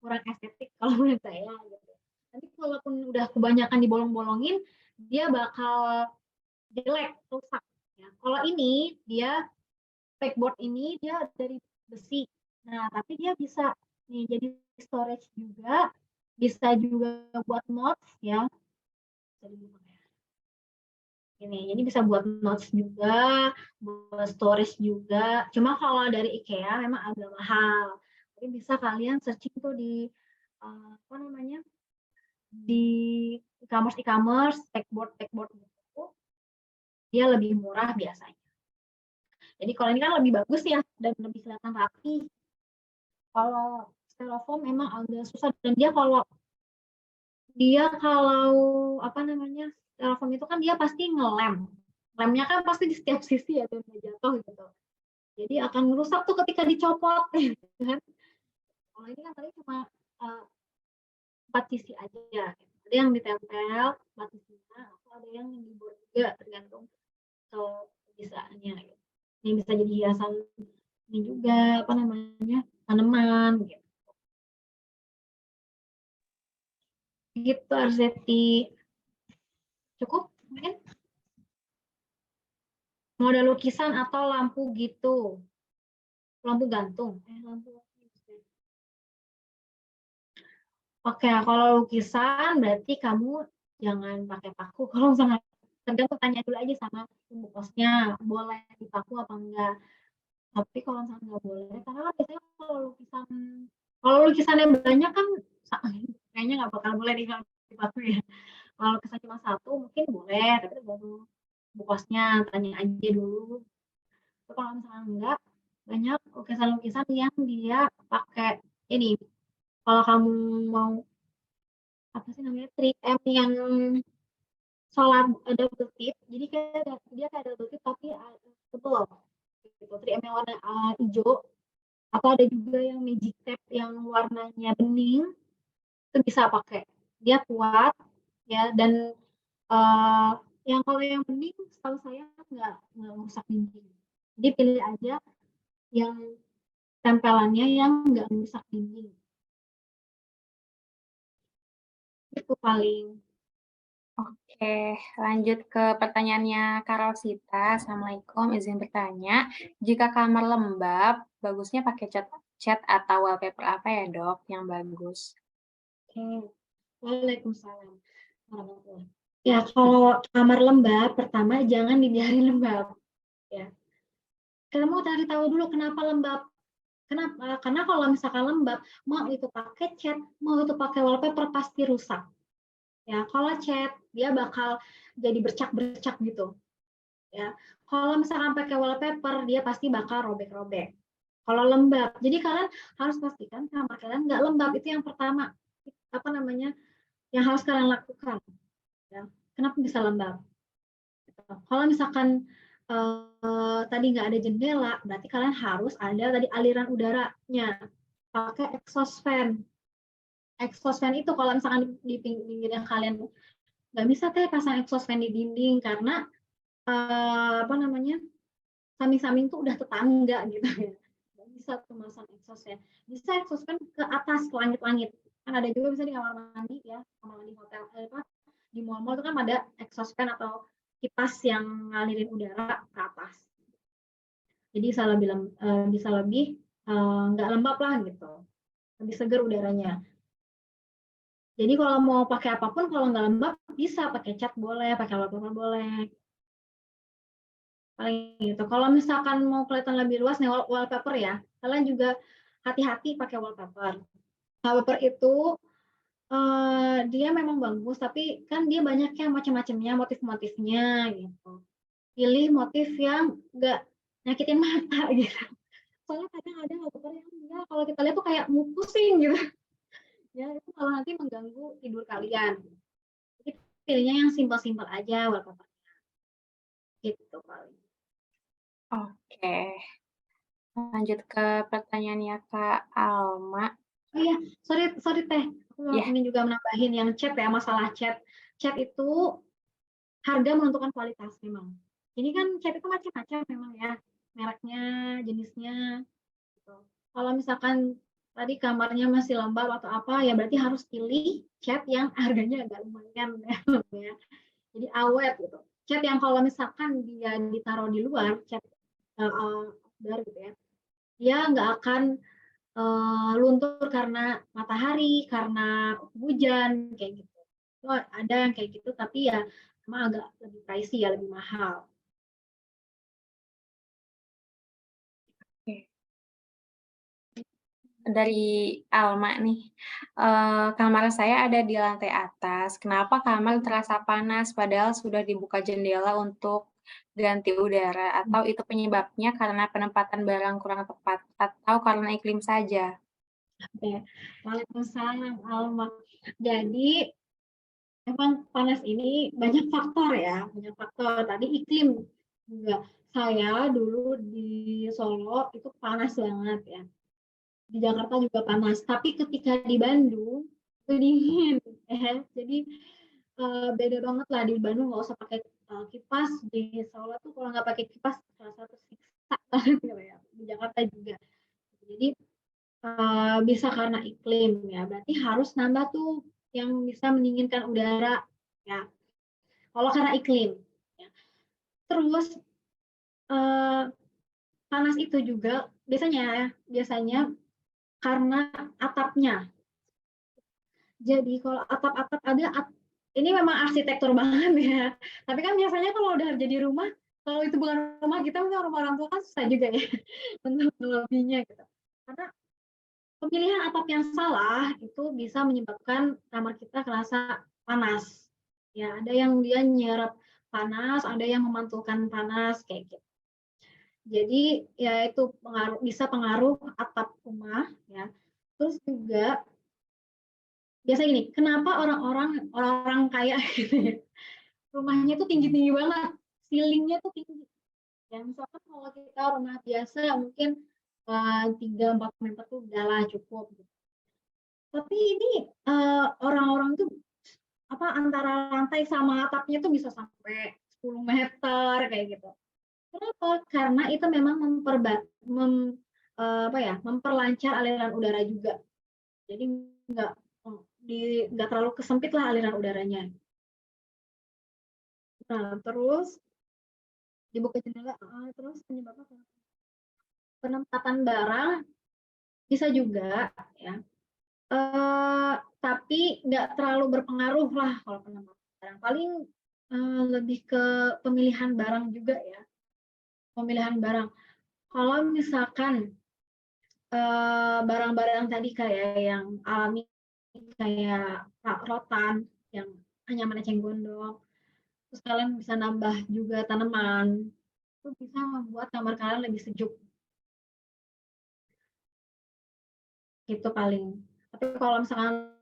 G: kurang estetik kalau menurut saya. Gitu. Nanti walaupun udah kebanyakan dibolong-bolongin, dia bakal jelek, rusak. Ya. Kalau ini dia pegboard ini dia dari besi. Nah, tapi dia bisa nih jadi storage juga, bisa juga buat notes ya. Ini bisa buat notes juga, buat storage juga. Cuma kalau dari IKEA memang agak mahal. Tapi bisa kalian searching tuh di apa namanya, di e-commerce, pegboard gitu. Dia lebih murah biasanya. Jadi kalau ini kan lebih bagus ya dan lebih kelihatan rapi. Kalau styrofoam memang agak susah, dan dia kalau apa namanya, styrofoam itu kan dia pasti lemnya kan pasti di setiap sisi ya dan jatuh gitu, jadi akan merusak tuh ketika dicopot kan. Kalau ini kan tadi cuma 4 sisi aja gitu. Ada yang ditempel 4 sisinya, atau ada yang dibuat juga tergantung kebisaannya gitu. Ini bisa jadi hiasan ini juga apa namanya, tanaman gitu. Gitu Arzeti. Cukup mungkin? Model lukisan atau lampu gitu. Lampu gantung. Oke, kalau lukisan berarti kamu jangan pakai paku. Kalau misalnya tergantung, tanya dulu aja sama ibu kosnya, boleh dipaku apa enggak. Tapi kalau misalnya nggak boleh, karena kan biasanya kalau lukisan Kalau lukisannya banyak kan kayaknya nggak bakal boleh nih kalau kipas ya. Kalau lukisan cuma satu mungkin boleh, tapi tergantung bu kosnya, tanya aja dulu. Tapi kalau misalnya enggak, banyak lukisan-lukisan yang dia pakai ini. Kalau kamu mau apa sih namanya 3M yang solar double tip, jadi dia kayak double tip tapi tebal gitu. 3M yang warna hijau, atau ada juga yang magic tape yang warnanya bening, itu bisa pakai. Dia kuat ya, dan yang kalau yang bening setahu saya nggak merusak dinding. Jadi pilih aja yang tempelannya yang nggak merusak dinding. Itu paling.
B: Oke, lanjut ke pertanyaannya Kak Rosita. Assalamualaikum, izin bertanya. Jika kamar lembab, bagusnya pakai cat atau wallpaper apa ya, Dok, yang bagus?
G: Oke. Waalaikumsalam warahmatullahi. Ya, kalau kamar lembab, pertama jangan dibiarin lembab. Ya. Kamu cari tahu dulu kenapa lembab. Kenapa? Karena kalau misalkan lembab, mau itu pakai cat, mau itu pakai wallpaper pasti rusak. Ya, kalau cat dia bakal jadi bercak-bercak gitu. Ya. Kalau misalkan pakai wallpaper, dia pasti bakal robek-robek. Kalau lembab, jadi kalian harus pastikan kamar kalian nggak lembab. Itu yang pertama. Apa namanya? Yang harus kalian lakukan. Ya. Kenapa bisa lembab? Kalau misalkan tadi nggak ada jendela, berarti kalian harus ada tadi aliran udaranya. Pakai exhaust fan. Exhaust fan itu kalau misalkan di pinggir yang kalian nggak bisa pasang exhaust fan di dinding karena apa namanya samping-samping tuh udah tetangga gitu ya. Nggak bisa tuh masang exhaust fan. Bisa exhaust fan ke atas ke langit-langit. Kan ada juga bisa di kamar mandi ya, kamar mandi hotel di mall-mall itu kan ada exhaust fan atau kipas yang ngalirin udara ke atas. Jadi bisa lebih nggak lembab lah gitu, lebih segar udaranya. Jadi kalau mau pakai apapun, kalau nggak lembab bisa pakai cat boleh, pakai wallpaper boleh. Paling gitu. Kalau misalkan mau kelihatan lebih luas nih wallpaper ya, kalian juga hati-hati pakai wallpaper. Wallpaper itu dia memang bagus, tapi kan dia banyak yang macam-macamnya, motif-motifnya gitu. Pilih motif yang nggak nyakitin mata gitu. Soalnya kadang ada wallpaper yang dia kalau kita lihat tuh kayak pusing gitu. Ya, itu kalau nanti mengganggu tidur kalian. Jadi pilihnya yang simpel-simpel aja wallpapernya. Gitu paling.
B: Oke. Lanjut ke pertanyaannya Kak Alma.
G: Oh iya, sorry Teh. Aku mau
B: Yeah.
G: ingin juga menambahin yang chat ya, masalah chat. Chat itu harga menentukan kualitas memang. Ini kan chat itu macam-macam memang ya, mereknya, jenisnya. Gitu. Kalau misalkan tadi kamarnya masih lembab atau apa, ya berarti harus pilih cat yang harganya agak lumayan ya. Jadi awet gitu. Cat yang kalau misalkan dia ditaruh di luar, cat outdoor gitu ya, dia nggak akan luntur karena matahari, karena hujan kayak gitu. Itu ada yang kayak gitu, tapi ya emang agak lebih pricey ya, lebih mahal.
B: Dari Alma nih, kamar saya ada di lantai atas. Kenapa kamar terasa panas padahal sudah dibuka jendela untuk ganti udara? Atau itu penyebabnya karena penempatan barang kurang tepat atau karena iklim saja?
G: Oke. Waalaikumsalam Alma. Jadi emang panas ini banyak faktor ya, banyak faktor. Tadi iklim juga. Saya dulu di Solo itu panas banget ya. Di Jakarta juga panas, tapi ketika di Bandung itu dingin ya. Jadi beda banget lah. Di Bandung nggak usah pakai kipas, di Solo tuh kalau nggak pakai kipas rasa tersiksa banget gitu ya. Di Jakarta juga. Jadi bisa karena iklim ya, berarti harus nambah tuh yang bisa mendinginkan udara ya. Kalau karena iklim ya. Terus panas itu juga biasanya karena atapnya. Jadi kalau atap-atap ini memang arsitektur banget ya. Tapi kan biasanya kalau udah jadi rumah, kalau itu bukan rumah kita, misalnya rumah orang tua kan susah juga ya untuk lebihnya gitu. Karena pemilihan atap yang salah itu bisa menyebabkan kamar kita terasa panas. Ya, ada yang dia nyerap panas, ada yang memantulkan panas kayak gitu. Jadi ya itu bisa pengaruh atap rumah ya. Terus juga biasa gini, kenapa orang kaya gitu ya, rumahnya tuh tinggi-tinggi banget, ceilingnya tuh tinggi. Ya misalkan kalau kita rumah biasa mungkin 3-4 meter tuh udahlah cukup. Tapi ini orang-orang tuh antara lantai sama atapnya tuh bisa sampai 10 meter kayak gitu. Kenapa? Karena itu memang memperlancar aliran udara juga. Jadi nggak terlalu kesempit lah aliran udaranya. Nah, terus dibuka jendela, terus penyebab apa? Penempatan barang bisa juga ya. Tapi nggak terlalu berpengaruh lah kalau penempatan barang. Paling lebih ke pemilihan barang juga ya. Pemilihan barang. Kalau misalkan barang-barang tadi kayak yang alami kayak rotan yang anyaman eceng gondok, terus kalian bisa nambah juga tanaman, itu bisa membuat kamar kalian lebih sejuk. Gitu paling. Tapi kalau misalkan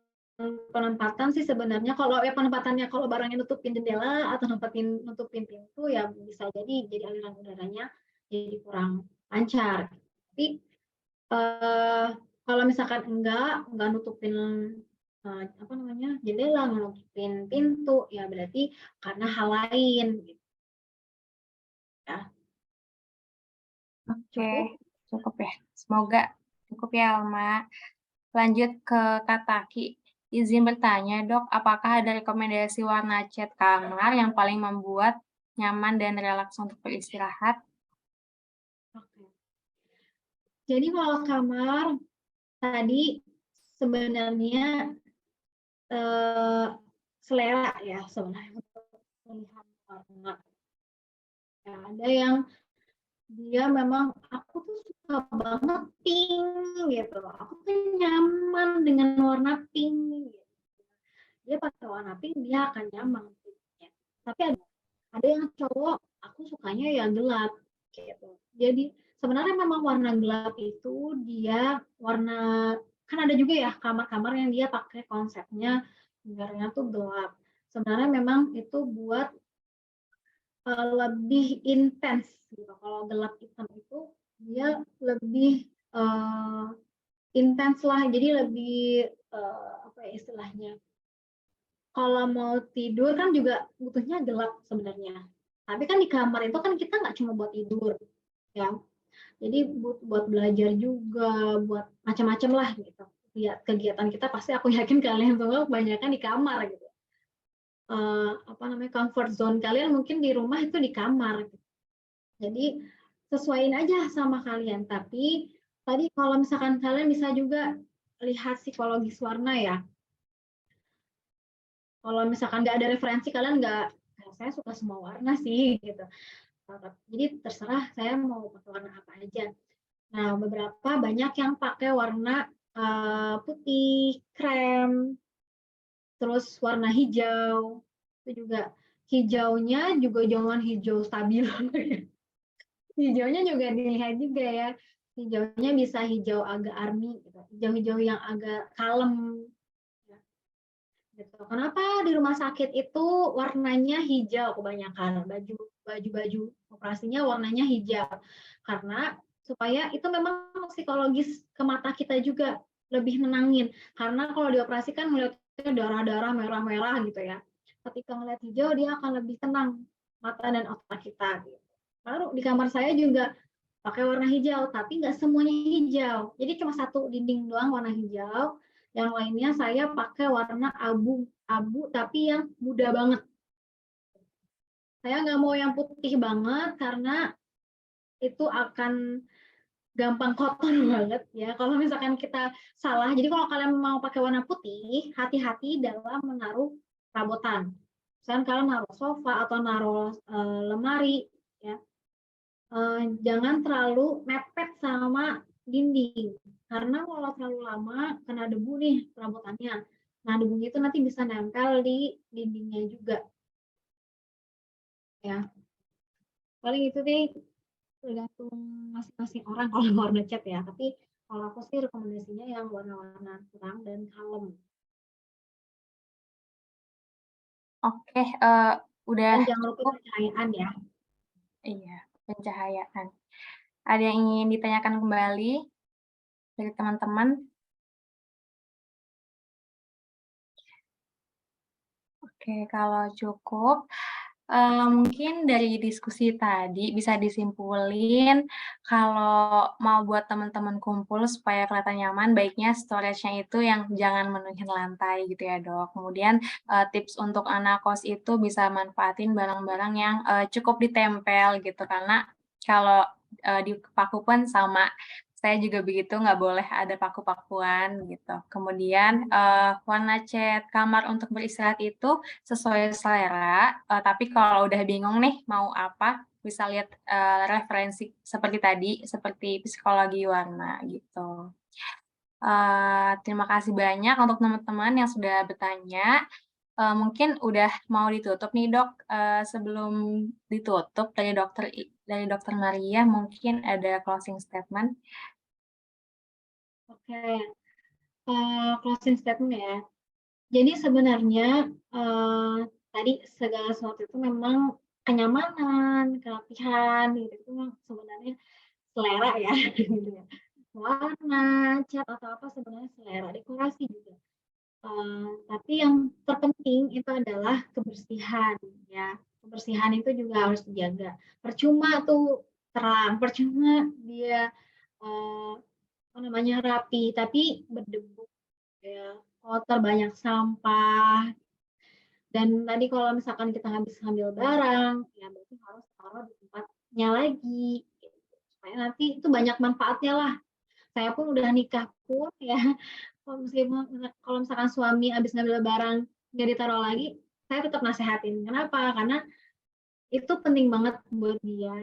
G: penempatan sih sebenarnya kalau penempatannya kalau barangnya nutupin jendela atau nutupin pintu ya bisa jadi aliran udaranya jadi kurang lancar. Tapi kalau misalkan enggak nutupin jendela, nggak nutupin pintu ya berarti karena hal lain gitu. Ya.
B: Oke, cukup ya. Semoga cukup ya, Alma. Lanjut ke Kak Taki. Izin bertanya, Dok, apakah ada rekomendasi warna cat kamar yang paling membuat nyaman dan relaks untuk beristirahat?
G: Oke. Jadi kalau kamar tadi sebenarnya selera ya sebenarnya untuk pilihan warna. Ya, ada yang dia memang aku tuh suka banget pink gitu. Aku tuh nyaman dengan warna pink. Gitu. Dia pakai warna pink dia akan nyaman. Ya. Tapi ada yang cowok aku sukanya yang gelap gitu. Jadi sebenarnya memang warna gelap itu dia warna kan ada juga ya kamar-kamar yang dia pakai konsepnya gambarnya tuh gelap. Sebenarnya memang itu buat lebih intens gitu. Kalau gelap hitam itu dia lebih intens lah. Jadi lebih apa ya istilahnya? Kalau mau tidur kan juga butuhnya gelap sebenarnya. Tapi kan di kamar itu kan kita nggak cuma buat tidur, ya. Jadi buat belajar juga, buat macam-macam lah gitu. Ya, kegiatan kita pasti aku yakin kalian semua kebanyakan di kamar gitu. Comfort zone kalian mungkin di rumah itu di kamar. Gitu. Jadi sesuaiin aja sama kalian. Tapi tadi kalau misalkan kalian bisa juga lihat psikologis warna ya. Kalau misalkan nggak ada referensi kalian saya suka semua warna sih gitu. Jadi terserah saya mau pakai warna apa aja. Nah beberapa banyak yang pakai warna putih, krem, terus warna hijau. Itu juga hijaunya juga jangan hijau stabil. Hijaunya juga dilihat juga ya. Hijaunya bisa hijau agak army, gitu. Hijau-hijau yang agak kalem. Gitu. Kenapa di rumah sakit itu warnanya hijau kebanyakan baju operasinya warnanya hijau karena supaya itu memang psikologis ke mata kita juga lebih menangin karena kalau dioperasi kan melihatnya darah-darah merah-merah gitu ya ketika melihat hijau dia akan lebih tenang mata dan otak kita gitu. Baru di kamar saya juga pakai warna hijau tapi nggak semuanya hijau jadi cuma satu dinding doang warna hijau. Yang lainnya saya pakai warna abu tapi yang muda banget. Saya nggak mau yang putih banget karena itu akan gampang kotor banget ya. Kalau misalkan kita salah, jadi kalau kalian mau pakai warna putih, hati-hati dalam menaruh perabotan. Misalkan kalian naruh sofa atau naruh lemari, ya jangan terlalu mepet sama dinding. Karena kalau terlalu lama kena debu nih perabotannya. Nah, debunya itu nanti bisa nempel di dindingnya juga. Ya, paling itu deh tergantung masing-masing orang kalau warna cat ya. Tapi kalau aku sih rekomendasinya yang warna-warna terang dan kalem.
B: Oke, udah
G: Dan jangan lupa
B: cukup.
G: pencahayaan ya.
B: Iya, pencahayaan. Ada yang ingin ditanyakan kembali dari teman-teman? Oke, kalau cukup, mungkin dari diskusi tadi bisa disimpulin kalau mau buat teman-teman kumpul supaya kelihatan nyaman, baiknya storage-nya itu yang jangan menuhin lantai gitu ya, Dok. Kemudian, tips untuk anak kos itu bisa manfaatin barang-barang yang, cukup ditempel gitu, karena kalau, di paku pun sama, saya juga begitu, nggak boleh ada paku-pakuan gitu. Kemudian, warna cat kamar untuk beristirahat itu sesuai selera, tapi kalau udah bingung nih mau apa, bisa lihat, referensi seperti tadi, seperti psikologi warna gitu. Terima kasih banyak untuk teman-teman yang sudah bertanya. Mungkin udah mau ditutup nih, Dok. Sebelum ditutup dari Dokter Maria mungkin ada closing statement?
G: Oke, closing statement ya. Jadi sebenarnya tadi segala sesuatu itu memang kenyamanan, kerapihan gitu itu sebenarnya selera ya gitu ya. Warna, cat atau apa sebenarnya selera, dekorasi juga. Tapi yang terpenting itu adalah kebersihan ya. Kebersihan itu juga harus dijaga. Percuma tuh terang, percuma dia apa namanya rapi tapi berdebu ya, kotor banyak sampah. Dan tadi kalau misalkan kita habis ngambil barang, ya berarti harus taruh di tempatnya lagi, gitu. Supaya nanti itu banyak manfaatnya lah. Saya pun udah nikah pun ya, kalau misalkan suami habis ngambil barang nggak ditaruh lagi, saya tetap nasehatin. Kenapa? Karena itu penting banget buat dia,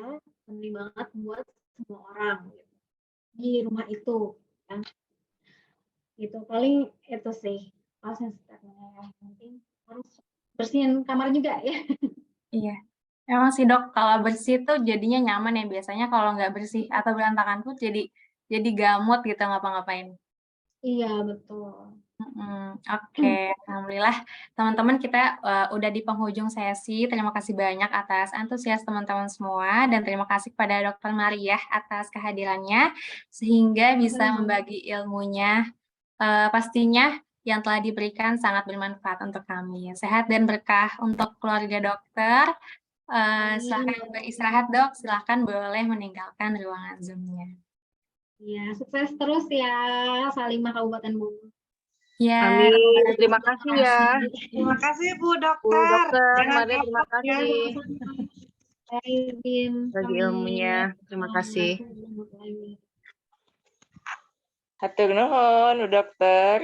G: penting banget buat semua orang gitu, di rumah itu. Ya. Gitu, paling itu sih closing statement-nya yang penting harus bersihin kamar juga ya.
B: Iya. Emang sih, Dok, kalau bersih tuh jadinya nyaman ya, biasanya kalau nggak bersih atau berantakan tuh jadi gamut gitu ngapa-ngapain.
G: Iya, betul.
B: Oke, alhamdulillah teman-teman kita, udah di penghujung sesi. Terima kasih banyak atas antusias teman-teman semua dan terima kasih kepada Dokter Maria atas kehadirannya sehingga bisa membagi ilmunya, pastinya yang telah diberikan sangat bermanfaat untuk kami. Sehat dan berkah untuk keluarga dokter. Silakan beristirahat, Dok. Silakan boleh meninggalkan ruangan Zoom-nya.
G: Iya, sukses terus ya Salimah Kabupaten Bogor.
B: Ya,
E: Amin. Terima kasih ya.
A: Terima kasih Bu
E: Bu
A: Dokter.
E: Dokter,
A: Jangan
E: Maria terima
A: kapok ya.
E: kasih
G: Saya izin
E: bagi ilmunya. Terima kasih.
H: Hatur nuhun, Bu Dokter.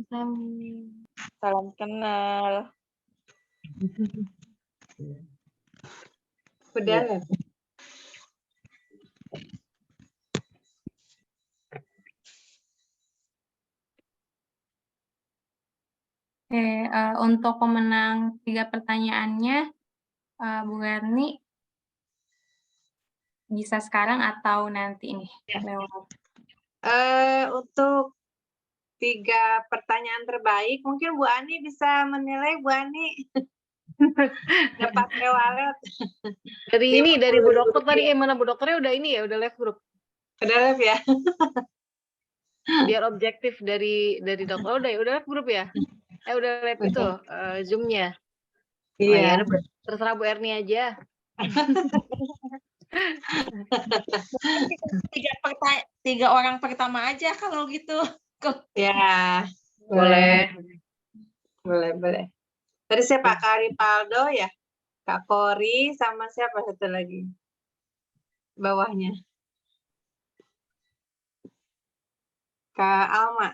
G: Sami.
H: Salam kenal.
A: Udah
E: Ya.
B: Oke, untuk pemenang 3 pertanyaannya, Bu Erni bisa sekarang atau nanti nih lewat?
A: Untuk 3 pertanyaan terbaik, mungkin Bu Ani bisa menilai, Bu Ani. Dapat e-wallet.
E: Dari Bu Dokter tadi, mana Bu Dokternya udah ini ya, udah live grup.
A: Udah live ya?
E: Biar objektif dari Dokter. Oh, udah live grup ya? Udah live itu, Zoom-nya.
A: Iya.
E: Oh, ya, terserah Bu Erni aja.
H: 3 orang pertama aja kalau gitu.
A: Ya,
E: Boleh.
A: boleh. Tadi siapa? Kak Ripaldo ya? Kak Kori sama siapa satu lagi? Bawahnya. Kak Alma.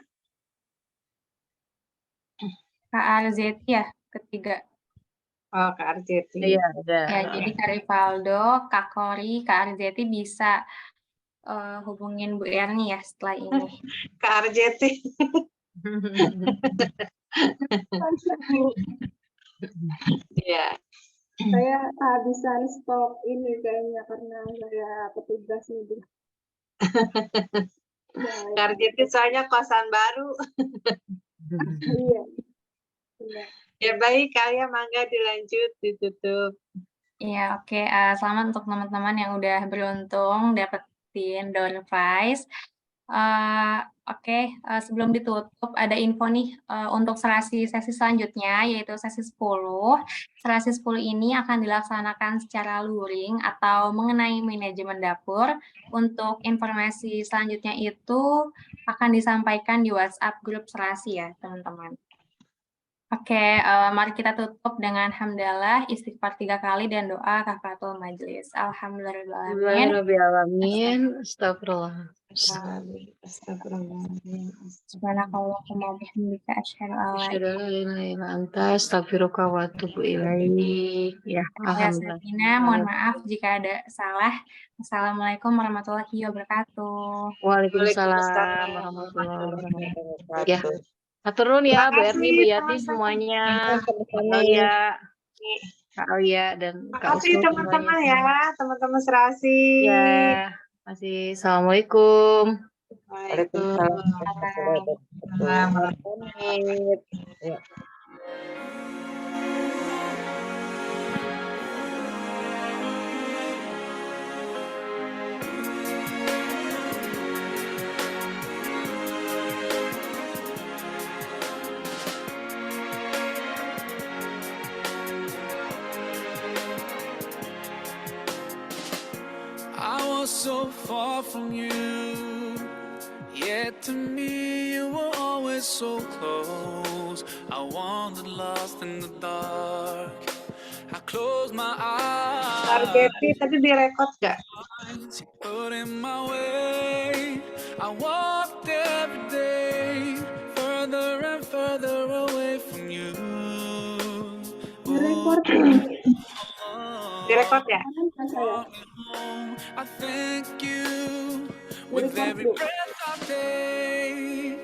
B: Kak Arzeti ya, ketiga.
A: Oh, Kak Arzeti.
E: Iya, udah.
B: Ya, jadi Kak Rivaldo, Kak Kori, Kak Arzeti bisa hubungin Bu Erni ya setelah ini.
A: Ke RJT. Iya.
I: Saya kehabisan stok ini kayaknya karena saya petugas nih.
A: Ke RJT soalnya kosan baru.
I: Iya. Benar.
A: Ya baik, kalian mangga dilanjut, ditutup.
B: Iya, oke. Selamat untuk teman-teman yang udah beruntung dapetin door prize. Oke, sebelum ditutup ada info nih untuk sesi selanjutnya yaitu sesi 10. Sesi 10 ini akan dilaksanakan secara luring atau mengenai manajemen dapur. Untuk informasi selanjutnya itu akan disampaikan di WhatsApp grup serasi ya, teman-teman. Oke, mari kita tutup dengan hamdalah, istighfar 3 kali dan doa kafaratul majelis. Alhamdulillahirrahmanirrahim.
E: Alamin. Astagfirullah.
A: Astagfirullahaladzim.
B: Subhanakallahumma wa bihamdika asyhadu an la
E: Asyhadu an la ilaha illa anta astaghfiruka wa atubu ilaik. Ya,
B: ilaha illa
E: alhamdulillah.
B: anta. Mohon maaf jika ada salah. Assalamualaikum warahmatullahi wabarakatuh.
E: Waalaikumsalam warahmatullahi wabarakatuh. Ya. Atur nuhun ya Bu Erni, Bu Yati semuanya. Kak Alia, Kak Alia dan Kak
A: Makasih
E: Usnul
A: teman-teman
E: semuanya.
A: ya, teman-teman serasi.
E: Ya, masih. Assalamualaikum.
A: Waalaikumsalam.
E: Pamit. Ya.
J: I was so far from you, yet to me you were always so close. I wandered lost in the dark. I closed my eyes.
A: Targeti tadi direkod gak?
J: You put in my way. I walked every day further and further away from you.
I: Direkod.
A: Direkod ya?
J: I thank you with every breath I take.